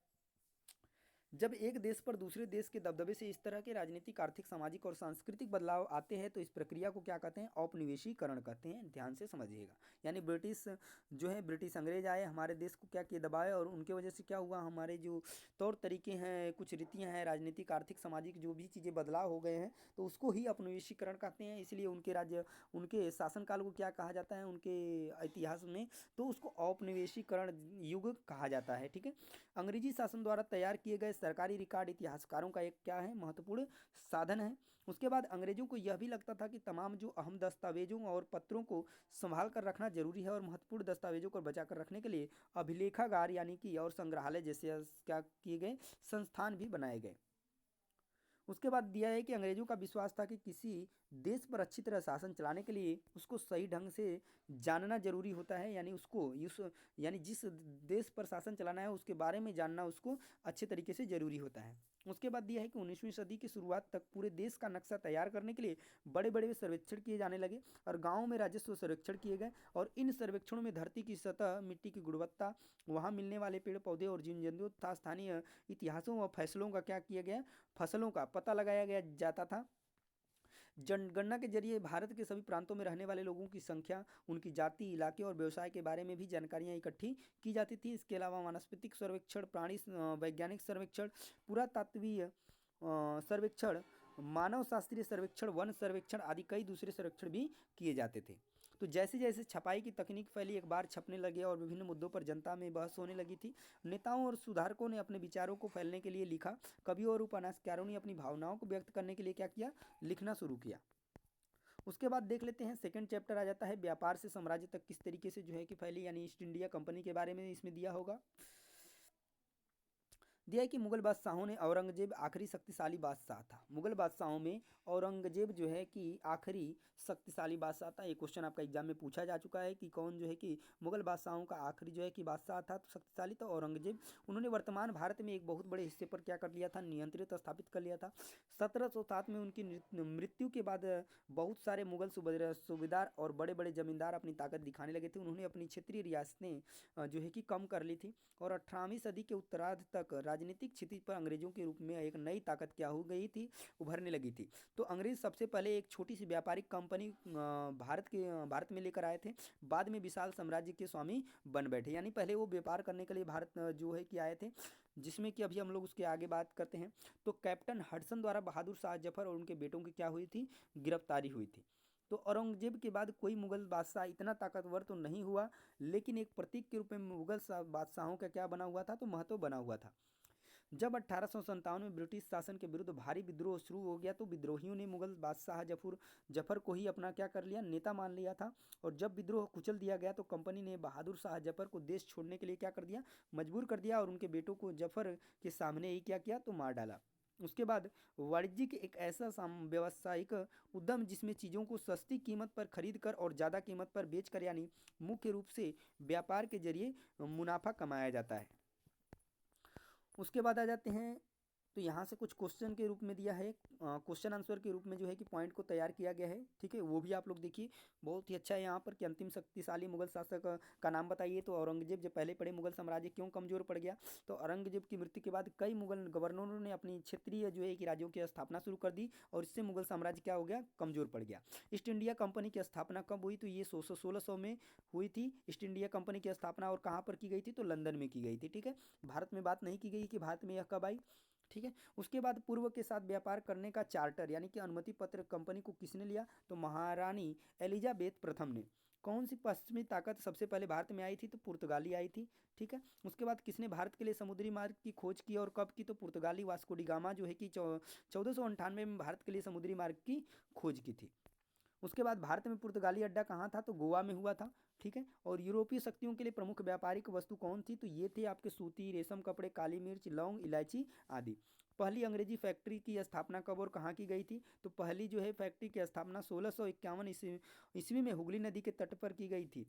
जब एक देश पर दूसरे देश के दबदबे से इस तरह के राजनीतिक, आर्थिक, सामाजिक और सांस्कृतिक बदलाव आते हैं तो इस प्रक्रिया को क्या कहते हैं, औपनिवेशीकरण कहते हैं। ध्यान से समझिएगा। यानी ब्रिटिश जो है, ब्रिटिश अंग्रेज आए हमारे देश को क्या किए, दबाए, और उनके वजह से क्या हुआ, हमारे जो तौर तरीके हैं, कुछ रीतियाँ हैं, राजनीतिक, आर्थिक, सामाजिक जो भी चीज़ें बदलाव हो गए हैं, तो उसको ही औपनिवेशीकरण कहते हैं। इसलिए उनके राज्य, उनके शासनकाल को क्या कहा जाता है उनके इतिहास में, तो उसको औपनिवेशीकरण युग कहा जाता है, ठीक है। अंग्रेजी शासन द्वारा तैयार किए गए सरकारी रिकॉर्ड इतिहासकारों का एक क्या है, महत्वपूर्ण साधन है। उसके बाद अंग्रेजों को यह भी लगता था कि तमाम जो अहम दस्तावेजों और पत्रों को संभाल कर रखना जरूरी है, और महत्वपूर्ण दस्तावेजों को बचा कर रखने के लिए अभिलेखागार यानी कि और संग्रहालय जैसे क्या किए गए, संस्थान भी बनाए गए। उसके बाद दिया है कि अंग्रेजों का विश्वास था कि किसी देश पर अच्छी तरह शासन चलाने के लिए उसको सही ढंग से जानना जरूरी होता है, यानी उसको उस यानी जिस देश पर शासन चलाना है उसके बारे में जानना उसको अच्छे तरीके से जरूरी होता है। उसके बाद दिया है कि 19वीं सदी की शुरुआत तक पूरे देश का नक्शा तैयार करने के लिए बड़े बड़े सर्वेक्षण किए जाने लगे और गाँव में राजस्व सर्वेक्षण किए गए, और इन सर्वेक्षणों में धरती की सतह, मिट्टी की गुणवत्ता, वहाँ मिलने वाले पेड़ पौधे और जीव जंतु तथा स्थानीय इतिहासों व फैसलों का क्या किया गया, फसलों का पता लगाया गया जाता था। जनगणना के जरिए भारत के सभी प्रांतों में रहने वाले लोगों की संख्या, उनकी जाति, इलाके और व्यवसाय के बारे में भी जानकारियां इकट्ठी की जाती थी। इसके अलावा वानस्पतिक सर्वेक्षण, प्राणी वैज्ञानिक सर्वेक्षण, पुरातात्वीय सर्वेक्षण, मानव शास्त्रीय सर्वेक्षण, वन सर्वेक्षण आदि कई दूसरे सर्वेक्षण भी किए जाते थे। तो जैसे जैसे छपाई की तकनीक फैली, अखबार छपने लगे और विभिन्न मुद्दों पर जनता में बहस होने लगी थी। नेताओं और सुधारकों ने अपने विचारों को फैलने के लिए लिखा। कवियों और उपन्यासकारों ने अपनी भावनाओं को व्यक्त करने के लिए क्या किया, लिखना शुरू किया। उसके बाद देख लेते हैं सेकंड चैप्टर आ जाता है व्यापार से साम्राज्य तक किस तरीके से जो है कि फैली, यानी ईस्ट इंडिया कंपनी के बारे में इसमें दिया होगा। दिया है कि मुगल बादशाहों ने, औरंगजेब आखिरी शक्तिशाली बादशाह था। मुगल बादशाहों में औरंगजेब जो है कि आखिरी शक्तिशाली बादशाह था। ये क्वेश्चन आपका एग्जाम में पूछा जा चुका है कि कौन जो है कि मुगल बादशाहों का आखिरी जो है कि बादशाह था तो शक्तिशाली था औरंगजेब। उन्होंने वर्तमान भारत में एक बहुत बड़े हिस्से पर क्या कर लिया था, नियंत्रित स्थापित कर लिया था। 1707 में उनकी मृत्यु के बाद बहुत सारे मुगल सूबेदार और बड़े बड़े जमींदार अपनी ताकत दिखाने लगे थे। उन्होंने अपनी क्षेत्रीय रियासतें जो है कि कम कर ली थी, और 18वीं सदी के उत्तरार्ध तक राजनीतिक क्षितिज पर अंग्रेजों के रूप में एक नई ताकत क्या हो गई थी, उभरने लगी थी। तो अंग्रेज सबसे पहले एक छोटी सी व्यापारिक कंपनी भारत में लेकर आए थे, बाद में विशाल साम्राज्य के स्वामी बन बैठे। यानी पहले वो व्यापार करने के लिए भारत जो है कि आए थे, जिसमें कि अभी हम लोग उसके आगे बात करते हैं। तो कैप्टन हडसन द्वारा बहादुर शाह जफर और उनके बेटों की क्या हुई थी, गिरफ्तारी हुई थी। तो औरंगजेब के बाद कोई मुगल बादशाह इतना ताकतवर तो नहीं हुआ, लेकिन एक प्रतीक के रूप में मुगल बादशाहों का क्या बना हुआ था, तो महत्व बना हुआ था। जब 1857 में ब्रिटिश शासन के विरुद्ध भारी विद्रोह शुरू हो गया तो विद्रोहियों ने मुगल बादशाह जफर को ही अपना क्या कर लिया, नेता मान लिया था। और जब विद्रोह कुचल दिया गया तो कंपनी ने बहादुर शाह जफर को देश छोड़ने के लिए क्या कर दिया, मजबूर कर दिया, और उनके बेटों को जफर के सामने ही क्या किया, तो मार डाला। उसके बाद वाणिज्यिक एक ऐसा व्यावसायिक उद्यम जिसमें चीज़ों को सस्ती कीमत पर खरीद कर और ज़्यादा कीमत पर बेच कर, यानी मुख्य रूप से व्यापार के जरिए मुनाफा कमाया जाता है। उसके बाद आ जाते हैं, तो यहाँ से कुछ क्वेश्चन के रूप में दिया है, क्वेश्चन आंसर के रूप में जो है कि पॉइंट को तैयार किया गया है। ठीक है, वो भी आप लोग देखिए, बहुत ही अच्छा है यहाँ पर कि अंतिम शक्तिशाली मुगल शासक का नाम बताइए। तो औरंगजेब जब पहले पढ़े मुगल साम्राज्य क्यों कमजोर पड़ गया, तो औरंगजेब की मृत्यु के बाद कई मुगल गवर्नरों ने अपनी क्षेत्रीय जो है कि राज्यों की स्थापना शुरू कर दी, और इससे मुगल साम्राज्य क्या हो गया, कमजोर पड़ गया। ईस्ट इंडिया कंपनी की स्थापना कब हुई, तो ये 1600 में हुई थी ईस्ट इंडिया कंपनी की स्थापना, और कहाँ पर की गई थी, तो लंदन में की गई थी। ठीक है, भारत में बात नहीं की गई कि भारत में यह कब आई। ठीक है, उसके बाद पूर्व के साथ व्यापार करने का चार्टर यानी कि अनुमति पत्र कंपनी को किसने लिया, तो महारानी एलिजाबेथ प्रथम ने। कौन सी पश्चिमी ताकत सबसे पहले भारत में आई थी, तो पुर्तगाली आई थी। ठीक है, उसके बाद किसने भारत के लिए समुद्री मार्ग की खोज की और कब की, तो पुर्तगाली वास्को डी गामा जो है कि 1498 में भारत के लिए समुद्री मार्ग की खोज की थी। उसके बाद भारत में पुर्तगाली अड्डा कहाँ था, तो गोवा में हुआ था। ठीक है, और यूरोपीय शक्तियों के लिए प्रमुख व्यापारिक वस्तु कौन थी, तो ये थे आपके सूती, रेशम कपड़े, काली मिर्च, लौंग, इलायची आदि। पहली अंग्रेजी फैक्ट्री की स्थापना कब और कहाँ की गई थी, तो पहली जो है फैक्ट्री की स्थापना 1651 ईस्वी में हुगली नदी के तट पर की गई थी।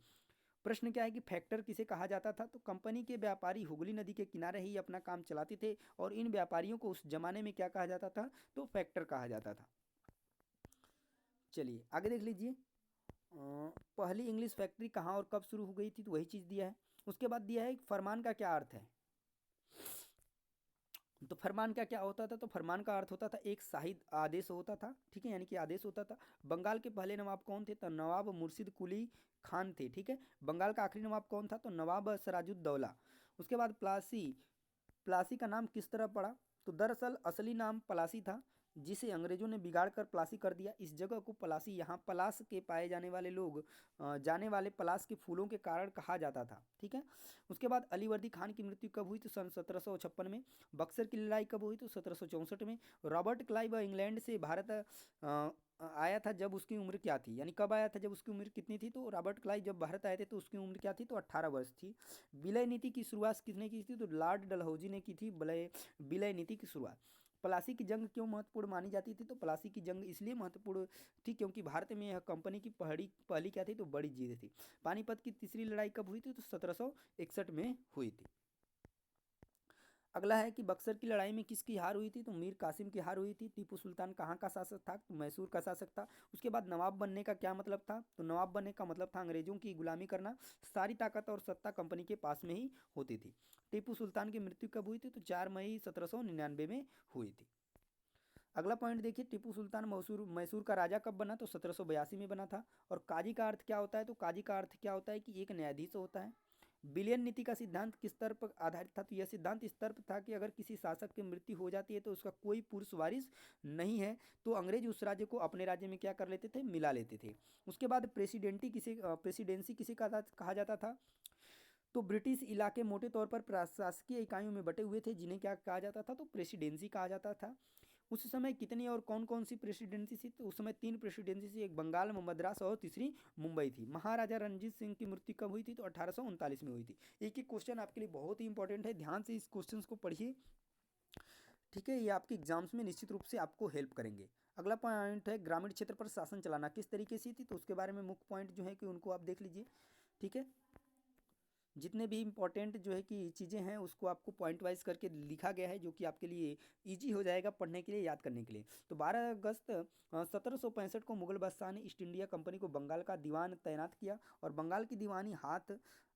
प्रश्न क्या है कि फैक्टर किसे कहा जाता था, तो कंपनी के व्यापारी हुगली नदी के किनारे ही अपना काम चलाते थे, और इन व्यापारियों को उस जमाने में क्या कहा जाता था, तो फैक्टर कहा जाता था। चलिए आगे देख लीजिए, पहली इंग्लिश फैक्ट्री कहाँ और कब शुरू हो गई थी, तो वही चीज़ दिया है। उसके बाद दिया है फरमान का क्या अर्थ है, तो फरमान का क्या होता था, तो फरमान का अर्थ होता था एक शाही आदेश होता था। ठीक है, यानी कि आदेश होता था। बंगाल के पहले नवाब कौन थे, तो नवाब मुर्शिद कुली खान थे। ठीक है, बंगाल का आखिरी नवाब कौन था, तो नवाब सराजुद्दौला। उसके बाद प्लासी, प्लासी का नाम किस तरह पड़ा, तो दरअसल असली नाम पलासी था, जिसे अंग्रेजों ने बिगाड़ कर प्लासी कर दिया। इस जगह को पलासी, यहाँ पलास के पाए जाने वाले लोग जाने वाले पलास के फूलों के कारण कहा जाता था। ठीक है, उसके बाद अलीवर्दी खान की मृत्यु कब हुई, तो सन 1756 में। बक्सर की लड़ाई कब हुई, तो 1764 में। रॉबर्ट क्लाइव इंग्लैंड से भारत आया था जब उसकी उम्र क्या थी, यानी कब आया था, जब उसकी उम्र कितनी थी, तो रॉबर्ट क्लाइव जब भारत आए थे तो उसकी उम्र क्या थी, तो 18 वर्ष थी। विलय नीति की शुरुआत किसने की थी, तो लॉर्ड डलहौजी ने की थी विलय नीति की शुरुआत। प्लासी की जंग क्यों महत्वपूर्ण मानी जाती थी? तो प्लासी की जंग इसलिए महत्वपूर्ण थी क्योंकि भारत में यह कंपनी की पहली क्या थी? तो बड़ी जीत थी। पानीपत की तीसरी लड़ाई कब हुई थी? तो 1761 में हुई थी। अगला है कि बक्सर की लड़ाई में किसकी हार हुई थी? तो मीर कासिम की हार हुई थी। टीपू सुल्तान कहाँ का शासक था? तो मैसूर का शासक था। उसके बाद नवाब बनने का क्या मतलब था? तो नवाब बनने का मतलब था अंग्रेजों की गुलामी करना। सारी ताकत और सत्ता कंपनी के पास में ही होती थी। टीपू सुल्तान की मृत्यु कब हुई थी? तो 4 मई 1799 में हुई थी। अगला पॉइंट देखिए, टिप्पू सुल्तान मैसूर मैसूर का राजा कब बना? तो 1782 में बना था। और काजी का अर्थ क्या होता है? तो काजी का अर्थ क्या होता है कि एक न्यायाधीश होता है। विलियन नीति का सिद्धांत किस स्तर पर आधारित था? तो यह सिद्धांत इस स्तर पर था कि अगर किसी शासक की मृत्यु हो जाती है तो उसका कोई पुरुष वारिस नहीं है, तो अंग्रेज उस राज्य को अपने राज्य में क्या कर लेते थे? मिला लेते थे। उसके बाद प्रेसिडेंसी किसे कहा जाता था? तो ब्रिटिश इलाके मोटे तौर पर प्रशासकीय इकाइयों में बटे हुए थे, जिन्हें क्या कहा जाता था? तो प्रेसिडेंसी कहा जाता था। उस समय कितनी और कौन कौन सी प्रेसिडेंसी थी? तो उस समय 3 प्रेसिडेंसी थी, एक बंगाल में, मद्रास और तीसरी मुंबई थी। महाराजा रणजीत सिंह की मृत्यु कब हुई थी? तो 1839 में हुई थी। एक एक क्वेश्चन आपके लिए बहुत ही इंपॉर्टेंट है, ध्यान से इस क्वेश्चन को पढ़िए, ठीक है। ये आपके एग्जाम्स में निश्चित रूप से आपको हेल्प करेंगे। अगला पॉइंट है ग्रामीण क्षेत्र पर शासन चलाना किस तरीके से थी? तो उसके बारे में मुख्य पॉइंट जो है कि उनको आप देख लीजिए, ठीक है। जितने भी इंपॉर्टेंट जो है कि चीज़ें हैं उसको आपको पॉइंट वाइज करके लिखा गया है, जो कि आपके लिए इजी हो जाएगा पढ़ने के लिए, याद करने के लिए। तो 12 अगस्त 1765 को मुगल बादशाह ने ईस्ट इंडिया कंपनी को बंगाल का दीवान तैनात किया, और बंगाल की दीवानी हाथ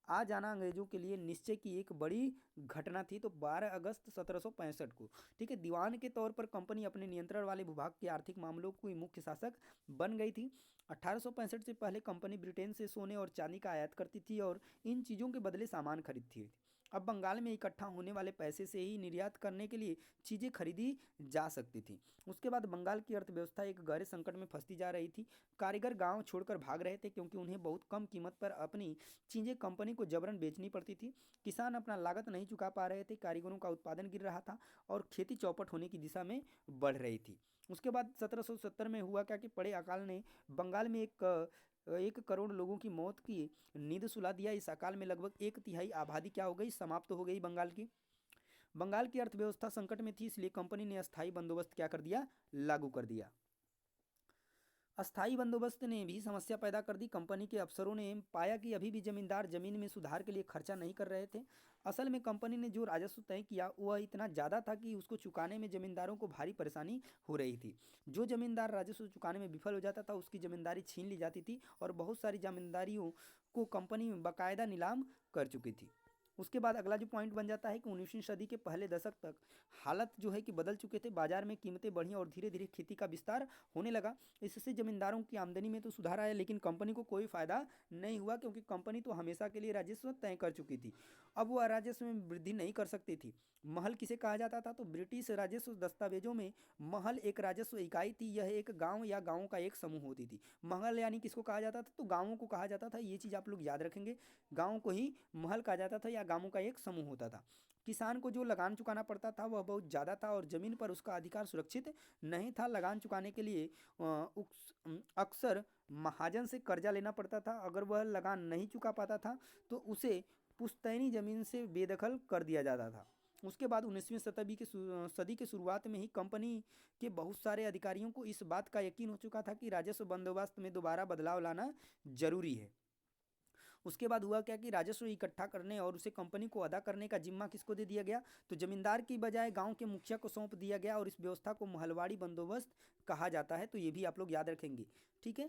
आ जाना अंग्रेजों के लिए निश्चय की एक बड़ी घटना थी। तो 12 अगस्त 1765 को, ठीक है, दीवान के तौर पर कंपनी अपने नियंत्रण वाले भूभाग के आर्थिक मामलों की मुख्य शासक बन गई थी। 1865 से पहले कंपनी ब्रिटेन से सोने और चांदी का आयात करती थी और इन चीज़ों के बदले सामान खरीदती थी। अब बंगाल में इकट्ठा होने वाले पैसे से ही निर्यात करने के लिए चीज़ें खरीदी जा सकती थी। उसके बाद बंगाल की अर्थव्यवस्था एक गहरे संकट में फंसती जा रही थी। कारीगर गांव छोड़कर भाग रहे थे क्योंकि उन्हें बहुत कम कीमत पर अपनी चीज़ें कंपनी को जबरन बेचनी पड़ती थी। किसान अपना लागत नहीं चुका पा रहे थे, कारीगरों का उत्पादन गिर रहा था और खेती चौपट होने की दिशा में बढ़ रही थी। उसके बाद 1770 में हुआ क्या कि बड़े अकाल ने बंगाल में 1 करोड़ लोगों की मौत की नींद सुला दिया। इस अकाल में लगभग 1/3 आबादी क्या हो गई? समाप्त हो गई बंगाल की। बंगाल की अर्थव्यवस्था संकट में थी, इसलिए कंपनी ने अस्थायी बंदोबस्त क्या कर दिया? लागू कर दिया। अस्थाई बंदोबस्त ने भी समस्या पैदा कर दी। कंपनी के अफसरों ने पाया कि अभी भी जमींदार जमीन में सुधार के लिए खर्चा नहीं कर रहे थे। असल में कंपनी ने जो राजस्व तय किया वह इतना ज़्यादा था कि उसको चुकाने में जमींदारों को भारी परेशानी हो रही थी। जो जमींदार राजस्व चुकाने में विफल हो जाता था उसकी जमींदारी छीन ली जाती थी, और बहुत सारी जमींदारियों को कंपनी बाकायदा नीलाम कर चुकी थी। उसके बाद अगला जो पॉइंट बन जाता है कि 19वीं सदी के पहले दशक तक हालत जो है कि बदल चुके थे। बाजार में कीमतें बढ़ी और धीरे धीरे खेती का विस्तार होने लगा। इससे जमींदारों की आमदनी में तो सुधार आया, लेकिन कंपनी को कोई फायदा नहीं हुआ, क्योंकि कंपनी तो हमेशा के लिए राजस्व तय कर चुकी थी। अब वह राजस्व में वृद्धि नहीं कर सकती थी। महल किसे कहा जाता था? तो ब्रिटिश राजस्व दस्तावेजों में महल एक राजस्व इकाई थी। यह एक गांव या गांवों का एक समूह होती थी। महल यानी किसको कहा जाता था? तो गांवों को कहा जाता था। ये चीज़ आप लोग याद रखेंगे, गांव को ही महल कहा जाता था या गांवों का एक समूह होता था। किसान को जो लगान चुकाना पड़ता था वह बहुत ज़्यादा था और ज़मीन पर उसका अधिकार सुरक्षित नहीं था। लगान चुकाने के लिए अक्सर महाजन से कर्जा लेना पड़ता था। अगर वह लगान नहीं चुका पाता था तो उसे पुश्तैनी ज़मीन से बेदखल कर दिया जाता था। उसके बाद 19वीं सदी के शुरुआत में ही कंपनी के बहुत सारे अधिकारियों को इस बात का यकीन हो चुका था कि राजस्व बंदोबस्त में दोबारा बदलाव लाना जरूरी है। उसके बाद हुआ क्या कि राजस्व इकट्ठा करने और उसे कंपनी को अदा करने का जिम्मा किसको दे दिया गया? तो जमींदार की बजाय गांव के मुखिया को सौंप दिया गया, और इस व्यवस्था को महलवाड़ी बंदोबस्त कहा जाता है। तो ये भी आप लोग याद रखेंगे, ठीक है।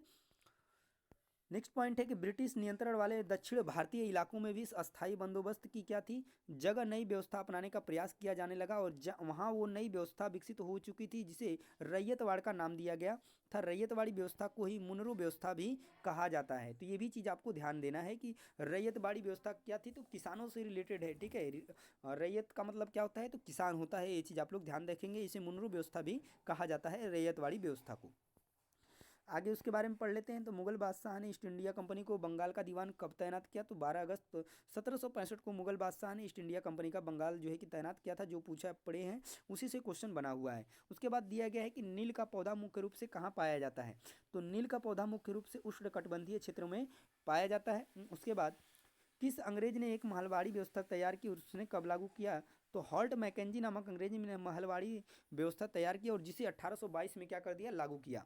नेक्स्ट पॉइंट है कि ब्रिटिश नियंत्रण वाले दक्षिण भारतीय इलाकों में भी अस्थायी बंदोबस्त की क्या थी? जगह नई व्यवस्था अपनाने का प्रयास किया जाने लगा, और वहाँ वो नई व्यवस्था विकसित हो चुकी थी जिसे रैयतवाड़ का नाम दिया गया था। रैयतवाड़ी व्यवस्था को ही मुनरो व्यवस्था भी कहा जाता है। तो ये भी चीज़ आपको ध्यान देना है कि रैयतवाड़ी व्यवस्था क्या थी? तो किसानों से रिलेटेड है, ठीक है। रैयत का मतलब क्या होता है? तो किसान होता है। ये चीज़ आप लोग ध्यान रखेंगे। इसे मुनरो व्यवस्था भी कहा जाता है, रैयतवाड़ी व्यवस्था को। आगे उसके बारे में पढ़ लेते हैं। तो मुगल बादशाह ने ईस्ट इंडिया कंपनी को बंगाल का दीवान कब तैनात किया? तो 12 अगस्त 1765 को मुगल बादशाह ने ईस्ट इंडिया कंपनी का बंगाल जो है कि तैनात किया था। जो पूछा पड़े हैं उसी से क्वेश्चन बना हुआ है। उसके बाद दिया गया है कि नील का पौधा मुख्य रूप से कहाँ पाया जाता है? तो नील का पौधा मुख्य रूप से उष्णकटिबंधीय क्षेत्रों में पाया जाता है। उसके बाद किस अंग्रेज ने एक महलवाड़ी व्यवस्था तैयार की और उसने कब लागू किया? तो हॉल्ट मैकेंजी नामक अंग्रेजी ने महलवाड़ी व्यवस्था तैयार की और जिसे 1822 में क्या कर दिया, लागू किया।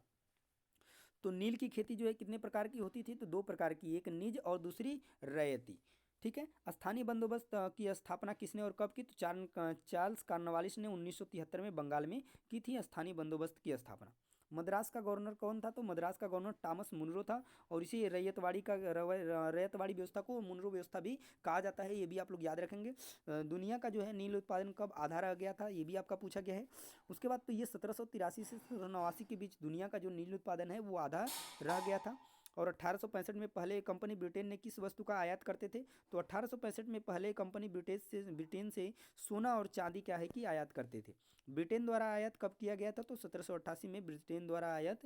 तो नील की खेती जो है कितने प्रकार की होती थी? तो दो प्रकार की, एक निज और दूसरी रैयती। ठीक है। स्थानीय बंदोबस्त की स्थापना किसने और कब की? तो चार्ल्स कॉर्नवालिस ने 1973 में बंगाल में की थी स्थानीय बंदोबस्त की स्थापना। मद्रास का गवर्नर कौन था? तो मद्रास का गवर्नर टॉमस मुनरो था और इसी रैयतवाड़ी व्यवस्था को मुनरो व्यवस्था भी कहा जाता है, ये भी आप लोग याद रखेंगे। दुनिया का जो है नील उत्पादन कब आधा रह गया था, ये भी आपका पूछा गया है। उसके बाद तो ये 1783 से 1789 के बीच दुनिया का जो नील उत्पादन है वो आधा रह गया था। और 1865 में पहले कंपनी ब्रिटेन ने किस वस्तु का आयात करते थे? तो 1865 में पहले कंपनी ब्रिटेन से सोना और चांदी क्या है कि आयात करते थे। ब्रिटेन द्वारा आयात कब किया गया था? तो 1788 में ब्रिटेन द्वारा आयात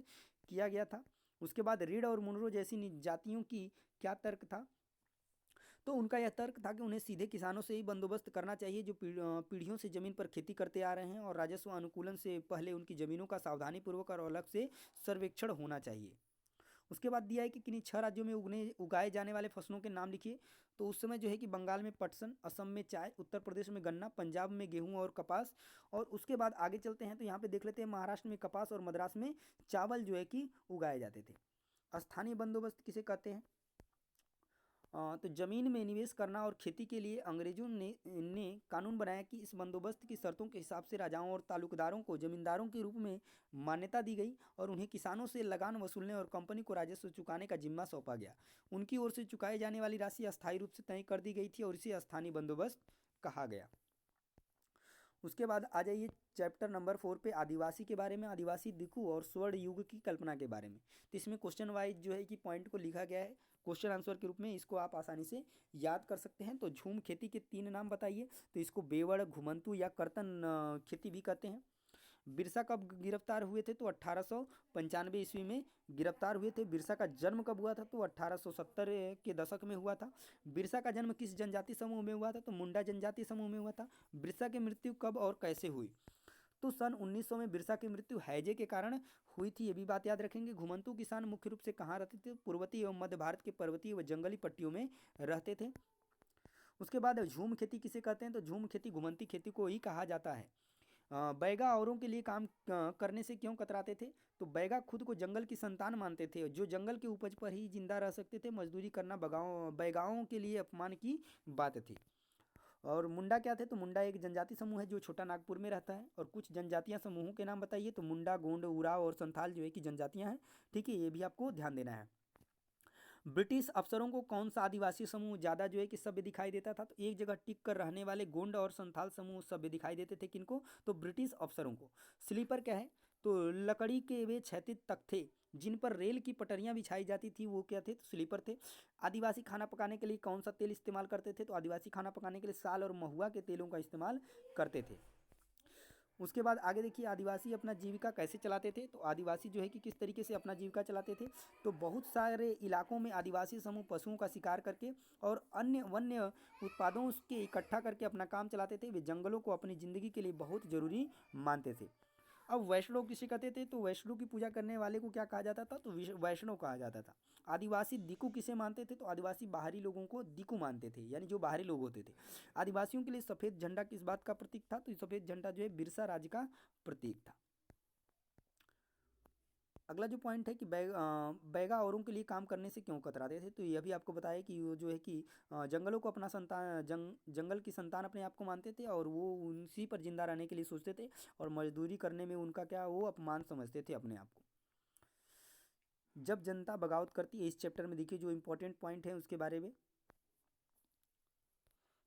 किया गया था। उसके बाद रीड और मुनरो जैसी जातियों की क्या तर्क था? तो उनका यह तर्क था कि उन्हें सीधे किसानों से ही बंदोबस्त करना चाहिए जो पीढ़ियों से जमीन पर खेती करते आ रहे हैं, और राजस्व अनुकूलन से पहले उनकी जमीनों का सावधानीपूर्वक और अलग से सर्वेक्षण होना चाहिए। उसके बाद दिया है कि किन्हीं 6 राज्यों में उगाए जाने वाले फसलों के नाम लिखिए। तो उस समय जो है कि बंगाल में पटसन, असम में चाय, उत्तर प्रदेश में गन्ना, पंजाब में गेहूं और कपास। और उसके बाद आगे चलते हैं तो यहाँ पे देख लेते हैं महाराष्ट्र में कपास और मद्रास में चावल जो है कि उगाए जाते थे। स्थानीय बंदोबस्त किसे कहते हैं? तो ज़मीन में निवेश करना और खेती के लिए अंग्रेजों ने कानून बनाया कि इस बंदोबस्त की शर्तों के हिसाब से राजाओं और तालुकदारों को जमींदारों के रूप में मान्यता दी गई और उन्हें किसानों से लगान वसूलने और कंपनी को राजस्व चुकाने का जिम्मा सौंपा गया। उनकी ओर से चुकाई जाने वाली राशि अस्थायी रूप से तय कर दी गई थी और इसे स्थानीय बंदोबस्त कहा गया। उसके बाद आ जाइए चैप्टर नंबर 4 पे, आदिवासी के बारे में, आदिवासी दिकू और स्वर्ण युग की कल्पना के बारे में। तो इसमें क्वेश्चन वाइज जो है कि पॉइंट को लिखा गया है क्वेश्चन आंसर के रूप में, इसको आप आसानी से याद कर सकते हैं। तो झूम खेती के 3 नाम बताइए। तो इसको बेवड़, घुमंतू या कर्तन खेती भी कहते हैं। बिरसा कब गिरफ्तार हुए थे? तो 1895 ईस्वी में गिरफ्तार हुए थे। बिरसा का जन्म कब हुआ था? तो 1870 के दशक में हुआ था। बिरसा का जन्म किस जनजाति समूह में हुआ था? तो मुंडा जनजाति समूह में हुआ था। बिरसा की मृत्यु कब और कैसे हुई? तो सन 1900 में बिरसा की मृत्यु हैजे के कारण हुई थी, ये भी बात याद रखेंगे। घुमंतू किसान मुख्य रूप से कहाँ रहते थे? पूर्वतीय एवं मध्य भारत के पर्वतीय व जंगली पट्टियों में रहते थे। उसके बाद झूम खेती किसे कहते हैं? तो झूम खेती घुमंती खेती को ही कहा जाता है। बैगा औरों के लिए काम करने से क्यों कतराते थे? तो बैगा खुद को जंगल की संतान मानते थे जो जंगल के उपज पर ही जिंदा रह सकते थे। मजदूरी करना बैगाओं के लिए अपमान की बात थी। और मुंडा क्या थे? तो मुंडा एक जनजाति समूह है जो छोटा नागपुर में रहता है। और कुछ जनजातियां समूहों के नाम बताइए। तो मुंडा, गोंड, उराव और संथाल जो है कि जनजातियां हैं। ठीक है, ये भी आपको ध्यान देना है। ब्रिटिश अफसरों को कौन सा आदिवासी समूह ज़्यादा जो है कि सभ्य दिखाई देता था? तो एक जगह टिक कर रहने वाले गोंड और संथाल समूह सभ्य दिखाई देते थे। किनको? तो ब्रिटिश अफसरों को। स्लीपर क्या है? तो लकड़ी के वे क्षैतिज तख्ते जिन पर रेल की पटरियां बिछाई जाती थी वो क्या थे? तो स्लीपर थे। आदिवासी खाना पकाने के लिए कौन सा तेल इस्तेमाल करते थे? तो आदिवासी खाना पकाने के लिए साल और महुआ के तेलों का इस्तेमाल करते थे। उसके बाद आगे देखिए आदिवासी अपना जीविका कैसे चलाते थे? तो आदिवासी जो है कि किस तरीके से अपना जीविका चलाते थे? तो बहुत सारे इलाकों में आदिवासी समूह पशुओं का शिकार करके और अन्य वन्य उत्पादों के इकट्ठा करके अपना काम चलाते थे। वे जंगलों को अपनी ज़िंदगी के लिए बहुत ज़रूरी मानते थे। अब वैष्णव किसे कहते थे? तो वैष्णव की पूजा करने वाले को क्या कहा जाता था? तो वैष्णव कहा जाता था। आदिवासी दिकू किसे मानते थे? तो आदिवासी बाहरी लोगों को दिकू मानते थे, यानी जो बाहरी लोग होते थे। आदिवासियों के लिए सफ़ेद झंडा किस बात का प्रतीक था? तो सफ़ेद झंडा जो है बिरसा राज का प्रतीक था। अगला जो पॉइंट है कि बैगा औरों के लिए काम करने से क्यों कतराते थे? तो यह भी आपको बताया कि वो जो है कि जंगलों को अपना संतान, जंगल की संतान अपने आप को मानते थे और वो उसी पर जिंदा रहने के लिए सोचते थे और मजदूरी करने में उनका क्या, वो अपमान समझते थे अपने आप को। जब जनता बगावत करती है, इस चैप्टर में देखिए जो इंपॉर्टेंट पॉइंट है उसके बारे में।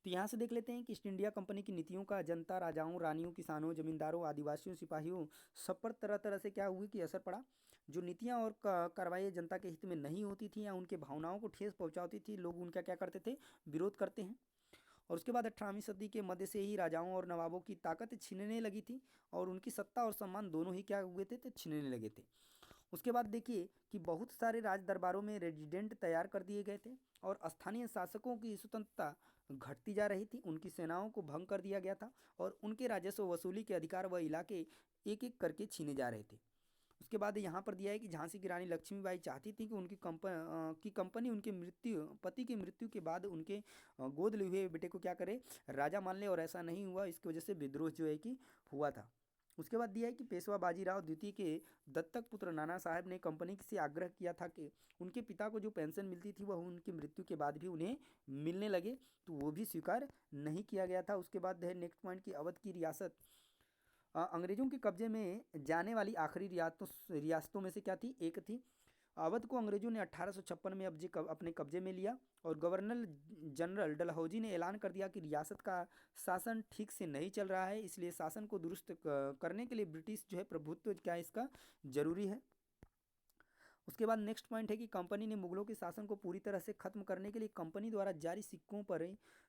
तो यहाँ से देख लेते हैं कि ईस्ट इंडिया कंपनी की नीतियों का जनता, राजाओं, रानियों, किसानों, जमींदारों, आदिवासियों, सिपाहियों सब पर तरह तरह से क्या हुई कि असर पड़ा। जो नीतियाँ और कार्रवाई जनता के हित में नहीं होती थी या उनके भावनाओं को ठेस पहुँचाती थी, लोग उनका क्या करते थे? विरोध करते हैं। और उसके बाद 18वीं सदी के मध्य से ही राजाओं और नवाबों की ताकत छीनने लगी थी और उनकी सत्ता और सम्मान दोनों ही क्या हुए थे? तो छीनने लगे थे। उसके बाद देखिए कि बहुत सारे राज दरबारों में रेजिडेंट तैयार कर दिए गए थे और स्थानीय शासकों की स्वतंत्रता घटती जा रही थी। उनकी सेनाओं को भंग कर दिया गया था और उनके राजस्व वसूली के अधिकार व इलाके एक एक करके छीने जा रहे थे। उसके बाद यहाँ पर दिया है कि झांसी की रानी लक्ष्मीबाई चाहती थी कि उनकी कंपनी उनके पति की मृत्यु के बाद उनके गोद लिए हुए बेटे को क्या करे, राजा मान ले, और ऐसा नहीं हुआ। इसकी वजह से विद्रोह जो है कि हुआ था। उसके बाद दिया है कि पेशवा बाजीराव द्वितीय के दत्तक पुत्र नाना साहब ने कंपनी से आग्रह किया था कि उनके पिता को जो पेंशन मिलती थी वह उनकी मृत्यु के बाद भी उन्हें मिलने लगे, तो वो भी स्वीकार नहीं किया गया था। उसके बाद है नेक्स्ट पॉइंट की अवध की रियासत अंग्रेजों के कब्जे में जाने वाली आखिरी रियासतों में से क्या थी, एक थी। अवध को अंग्रेजों ने 1856 में अपने कब्जे में लिया और गवर्नर जनरल डलहौजी ने ऐलान कर दिया कि रियासत का शासन ठीक से नहीं चल रहा है, इसलिए शासन को दुरुस्त करने के लिए ब्रिटिश जो है प्रभुत्व क्या है इसका जरूरी है। उसके बाद नेक्स्ट पॉइंट है कि कंपनी ने मुगलों के शासन को पूरी तरह से खत्म करने के लिए कंपनी द्वारा जारी सिक्कों पर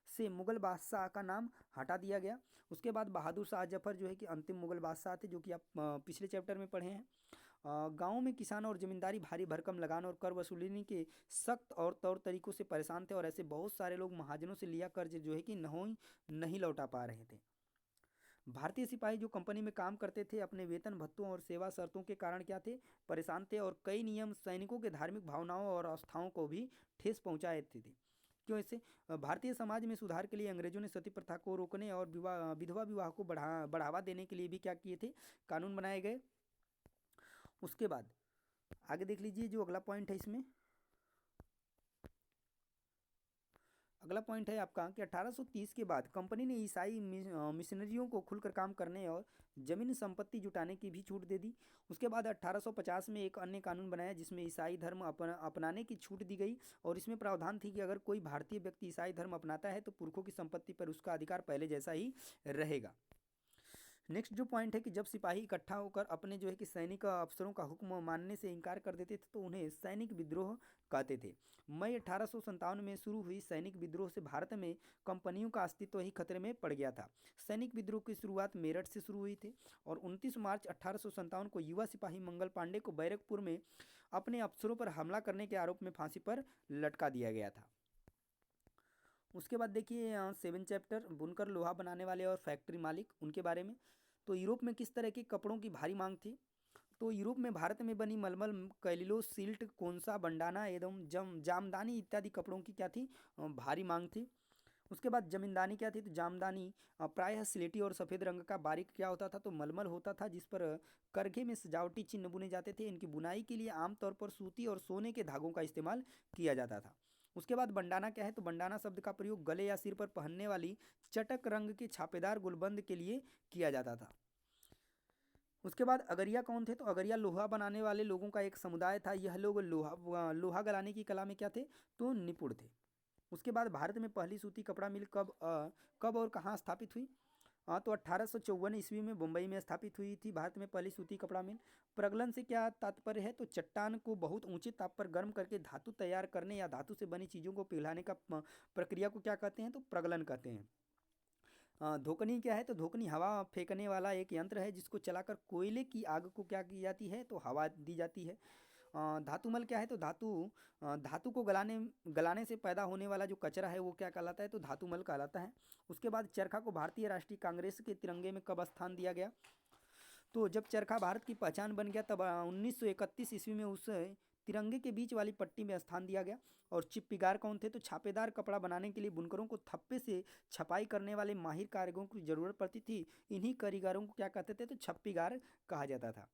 से मुगल बादशाह का नाम हटा दिया गया। उसके बाद बहादुर शाह जफर जो है कि अंतिम मुगल बादशाह थे, जो कि आप पिछले चैप्टर में पढ़े हैं। गाँव में किसान और जमींदारी भारी भरकम लगान और कर वसूली के सख्त और तौर तरीकों से परेशान थे, और ऐसे बहुत सारे लोग महाजनों से लिया कर्ज जो है कि नहीं लौटा पा रहे थे। भारतीय सिपाही जो कंपनी में काम करते थे अपने वेतन भत्तों और सेवा शर्तों के कारण क्या थे, परेशान थे, और कई नियम सैनिकों के धार्मिक भावनाओं और आस्थाओं को भी ठेस पहुंचाए थे। क्यों ऐसे? भारतीय समाज में सुधार के लिए अंग्रेजों ने सती प्रथा को रोकने और विधवा विवाह को बढ़ावा देने के लिए भी क्या किए थे, कानून बनाए गए। उसके बाद आगे देख लीजिए जो अगला पॉइंट है इसमें, अगला पॉइंट है आपका कि 1830 के बाद कंपनी ने ईसाई मिशनरियों को खुलकर काम करने और जमीन संपत्ति जुटाने की भी छूट दे दी। उसके बाद 1850 में एक अन्य कानून बनाया जिसमें ईसाई धर्म अपनाने की छूट दी गई, और इसमें प्रावधान थी कि अगर कोई भारतीय व्यक्ति ईसाई धर्म अपनाता है तो पुरखों की संपत्ति पर उसका अधिकार पहले जैसा ही रहेगा। नेक्स्ट जो पॉइंट है कि जब सिपाही इकट्ठा होकर अपने जो है कि सैनिक अफसरों का हुक्म मानने से इनकार कर देते थे तो उन्हें सैनिक विद्रोह कहते थे। मई 1857 में शुरू हुई सैनिक विद्रोह से भारत में कंपनियों का अस्तित्व ही खतरे में पड़ गया था। सैनिक विद्रोह की शुरुआत मेरठ से शुरू हुई थी और 29 मार्च 1857 को युवा सिपाही मंगल पांडे को बैरकपुर में अपने अफसरों पर हमला करने के आरोप में फांसी पर लटका दिया गया था। उसके बाद देखिए 7 चैप्टर बुनकर लोहा बनाने वाले और फैक्ट्री मालिक उनके बारे में। तो यूरोप में किस तरह के कपड़ों की भारी मांग थी? तो यूरोप में भारत में बनी मलमल, कैलिलो, सिल्ट, कोनसा, बंडाना एवं जामदानी इत्यादि कपड़ों की क्या थी, भारी मांग थी। उसके बाद जमींदानी क्या थी? तो जामदानी प्रायः स्लेटी और सफ़ेद रंग का बारीक क्या होता था, तो मलमल होता था जिस पर करघे में सजावटी चिन्ह बुने जाते थे। इनकी बुनाई के लिए आमतौर पर सूती और सोने के धागों का इस्तेमाल किया जाता था। उसके बाद बंडाना क्या है? तो बंडाना शब्द का प्रयोग गले या सिर पर पहनने वाली चटक रंग के छापेदार गुलबंद के लिए किया जाता था। उसके बाद अगरिया कौन थे? तो अगरिया लोहा बनाने वाले लोगों का एक समुदाय था। यह लोग लोहा गलाने की कला में क्या थे? तो निपुण थे। उसके बाद भारत में पहली सूती कपड़ा मिल कब और कहाँ स्थापित हुई? तो 1854 ईस्वी में मुंबई में स्थापित हुई थी भारत में पहली सूती कपड़ा मिल। प्रगलन से क्या तात्पर्य है? तो चट्टान को बहुत ऊंचे ताप पर गर्म करके धातु तैयार करने या धातु से बनी चीज़ों को पिघलाने का प्रक्रिया को क्या कहते हैं? तो प्रगलन कहते हैं। धोकनी क्या है? तो धोकनी हवा फेंकने वाला एक यंत्र है जिसको चलाकर कोयले की आग को क्या की जाती है? तो हवा दी जाती है। धातुमल क्या है? तो धातु को गलाने से पैदा होने वाला जो कचरा है वो क्या कहलाता है? तो धातुमल कहलाता है। उसके बाद चरखा को भारतीय राष्ट्रीय कांग्रेस के तिरंगे में कब स्थान दिया गया? तो जब चरखा भारत की पहचान बन गया तब 1931 ईस्वी में उस तिरंगे के बीच वाली पट्टी में स्थान दिया गया। और चिप्पिगार कौन थे? तो छापेदार कपड़ा बनाने के लिए बुनकरों को थप्पे से छपाई करने वाले माहिर कारीगरों की जरूरत पड़ती थी। इन्हीं कारीगरों को क्या कहते थे? तो छप्पीगार कहा जाता था।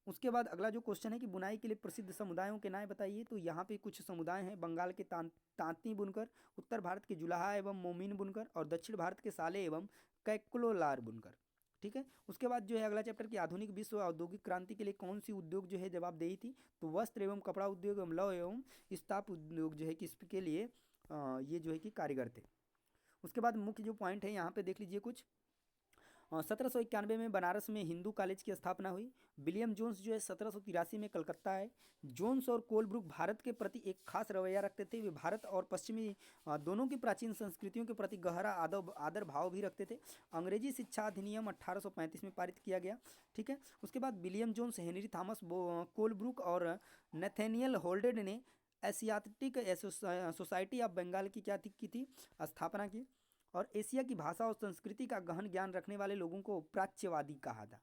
उसके बाद अगला जो क्वेश्चन है कि बुनाई के लिए प्रसिद्ध समुदायों के नाम बताइए। तो यहाँ पे कुछ समुदाय हैं, बंगाल के तांती बुनकर, उत्तर भारत के जुलाहा एवं मोमिन बुनकर, और दक्षिण भारत के साले एवं कैक्लोलार बुनकर। ठीक है। उसके बाद जो है अगला चैप्टर की आधुनिक विश्व औद्योगिक क्रांति के लिए कौन सी उद्योग जो है जवाबदेही थी? तो वस्त्र एवं कपड़ा उद्योग एवं लौह एवं इस्पात उद्योग जो है कि इसके लिए ये जो है कि कारीगर थे। उसके बाद मुख्य जो पॉइंट है यहाँ पे देख लीजिए कुछ। 1791 में बनारस में हिंदू कॉलेज की स्थापना हुई। विलियम जोन्स जो है 1783 में कलकत्ता आए। जोन्स और कोलब्रुक भारत के प्रति एक खास रवैया रखते थे। वे भारत और पश्चिमी दोनों की प्राचीन संस्कृतियों के प्रति गहरा आदर भाव भी रखते थे। अंग्रेजी शिक्षा अधिनियम 1835 में पारित किया गया। ठीक है। उसके बाद William Jones, Henry Thomas Colebrooke और नथेनियल होल्डेड ने एशियाटिक सोसाइटी ऑफ बंगाल की क्या की थी? स्थापना की। और एशिया की भाषा और संस्कृति का गहन ज्ञान रखने वाले लोगों को प्राच्यवादी कहा था।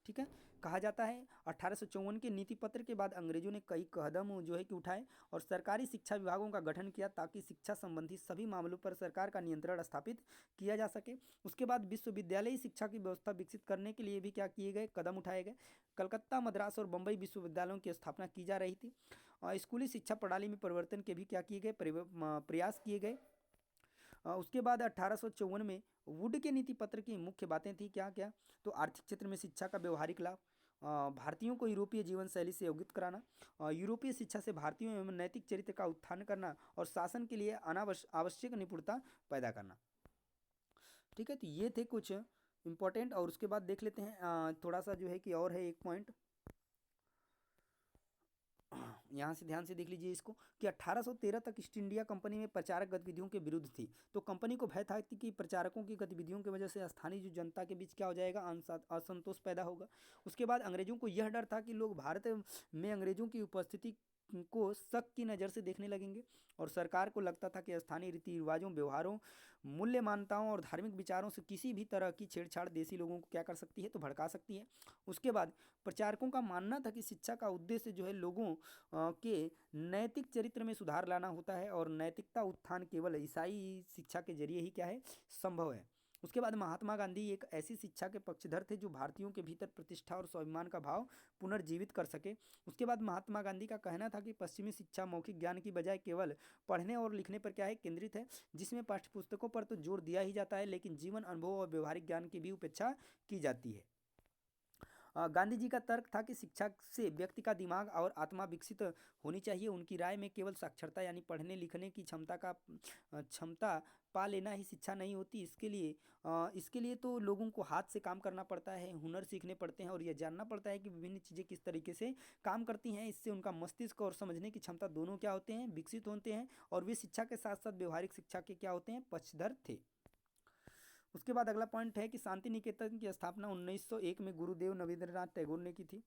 ठीक है। कहा जाता है 1854 के नीति पत्र के बाद अंग्रेजों ने कई कदम जो है कि उठाए और सरकारी शिक्षा विभागों का गठन किया ताकि शिक्षा संबंधी सभी मामलों पर सरकार का नियंत्रण स्थापित किया जा सके। उसके बाद विश्वविद्यालयी शिक्षा की व्यवस्था विकसित करने के लिए भी क्या किए गए, कदम उठाए गए। कलकत्ता, मद्रास और बम्बई विश्वविद्यालयों की स्थापना की जा रही थी। स्कूली शिक्षा प्रणाली में परिवर्तन के भी क्या किए गए, प्रयास किए गए। उसके बाद 1854 में वुड के नीति पत्र की मुख्य बातें थी क्या क्या, तो आर्थिक क्षेत्र में शिक्षा का व्यवहारिक लाभ, भारतीयों को यूरोपीय जीवन शैली से अवगत कराना, यूरोपीय शिक्षा से भारतीयों एवं नैतिक चरित्र का उत्थान करना और शासन के लिए आवश्यक निपुणता पैदा करना। ठीक है, तो ये थे कुछ इंपॉर्टेंट। और उसके बाद देख लेते हैं थोड़ा सा जो है कि और है एक पॉइंट, यहाँ से ध्यान से देख लीजिए इसको कि 1813 तक ईस्ट इंडिया कंपनी में प्रचारक गतिविधियों के विरुद्ध थी। तो कंपनी को भय था कि प्रचारकों की गतिविधियों की वजह से स्थानीय जो जनता के बीच क्या हो जाएगा, असंतोष पैदा होगा। उसके बाद अंग्रेजों को यह डर था कि लोग भारत में अंग्रेजों की उपस्थिति को शक की नज़र से देखने लगेंगे और सरकार को लगता था कि स्थानीय रीति रिवाजों, व्यवहारों, मूल्य मान्यताओं और धार्मिक विचारों से किसी भी तरह की छेड़छाड़ देसी लोगों को क्या कर सकती है, तो भड़का सकती है। उसके बाद प्रचारकों का मानना था कि शिक्षा का उद्देश्य जो है लोगों के नैतिक चरित्र में सुधार लाना होता है और नैतिकता उत्थान केवल ईसाई शिक्षा के जरिए ही क्या है, संभव है। उसके बाद महात्मा गांधी एक ऐसी शिक्षा के पक्षधर थे जो भारतीयों के भीतर प्रतिष्ठा और स्वाभिमान का भाव पुनर्जीवित कर सके। उसके बाद महात्मा गांधी का कहना था कि पश्चिमी शिक्षा मौखिक ज्ञान की बजाय केवल पढ़ने और लिखने पर क्या है, केंद्रित है, जिसमें पाठ्यपुस्तकों पर तो जोर दिया ही जाता है लेकिन जीवन अनुभव और व्यवहारिक ज्ञान की भी उपेक्षा की जाती है। गांधी जी का तर्क था कि शिक्षा से व्यक्ति का दिमाग और आत्मा विकसित होनी चाहिए। उनकी राय में केवल साक्षरता यानी पढ़ने लिखने की क्षमता पा लेना ही शिक्षा नहीं होती। इसके लिए तो लोगों को हाथ से काम करना पड़ता है, हुनर सीखने पड़ते हैं और यह जानना पड़ता है कि विभिन्न चीज़ें किस तरीके से काम करती हैं। इससे उनका मस्तिष्क और समझने की क्षमता दोनों क्या होते हैं, विकसित होते हैं और वे शिक्षा के साथ साथ व्यवहारिक शिक्षा के क्या होते हैं, पक्षधर थे। उसके बाद अगला पॉइंट है कि शांति निकेतन की स्थापना 1901 में गुरुदेव रवींद्रनाथ टैगोर ने की थी।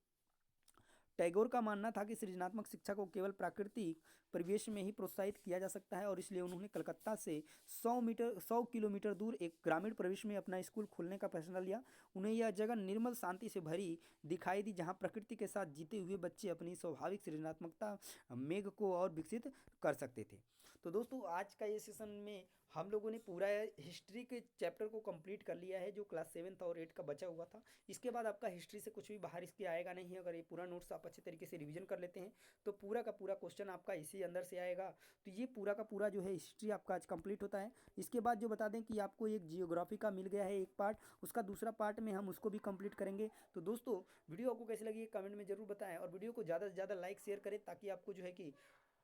टैगोर का मानना था कि सृजनात्मक शिक्षा को केवल प्राकृतिक परिवेश में ही प्रोत्साहित किया जा सकता है और इसलिए उन्होंने कलकत्ता से 100 किलोमीटर दूर एक ग्रामीण प्रदेश में अपना स्कूल खोलने का फैसला लिया। उन्हें यह जगह निर्मल शांति से भरी दिखाई दी जहाँ प्रकृति के साथ जीते हुए बच्चे अपनी स्वाभाविक सृजनात्मकता मेघ को और विकसित कर सकते थे। तो दोस्तों आज का ये सेशन में हम लोगों ने पूरा हिस्ट्री के चैप्टर को कंप्लीट कर लिया है जो क्लास 7 और 8 का बचा हुआ था। इसके बाद आपका हिस्ट्री से कुछ भी बाहर इसके आएगा नहीं। अगर ये पूरा नोट्स आप अच्छे तरीके से रिवीजन कर लेते हैं तो पूरा का पूरा क्वेश्चन आपका इसी अंदर से आएगा। तो ये पूरा का पूरा जो है हिस्ट्री आपका आज कंप्लीट होता है। इसके बाद जो बता दें कि आपको एक जियोग्राफी का मिल गया है एक पार्ट, उसका दूसरा पार्ट में हम उसको भी कंप्लीट करेंगे। तो दोस्तों वीडियो आपको कैसी लगी कमेंट में जरूर बताएं और वीडियो को ज़्यादा से ज़्यादा लाइक शेयर करें ताकि आपको जो है कि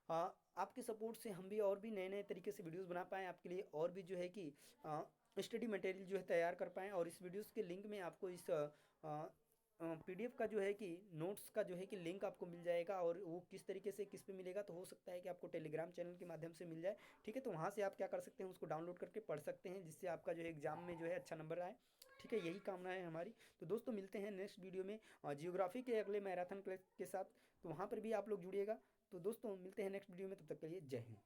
आपके सपोर्ट से हम भी और भी नए नए तरीके से वीडियोस बना पाएँ आपके लिए और भी जो है कि स्टडी मटेरियल जो है तैयार कर पाएँ। और इस वीडियोस के लिंक में आपको इस PDF का जो है कि नोट्स का जो है कि लिंक आपको मिल जाएगा और वो किस तरीके से किस पे मिलेगा, तो हो सकता है कि आपको टेलीग्राम चैनल के माध्यम से मिल जाए। ठीक है, तो वहाँ से आप क्या कर सकते हैं, उसको डाउनलोड करके पढ़ सकते हैं जिससे आपका जो है एग्जाम में जो है अच्छा नंबर आए। ठीक है, यही कामना है हमारी। तो दोस्तों मिलते हैं नेक्स्ट वीडियो में जियोग्राफी के अगले मैराथन के साथ, तो वहाँ पर भी आप लोग जुड़िएगा। तो दोस्तों मिलते हैं नेक्स्ट वीडियो में, तब तक के लिए जय हिंद।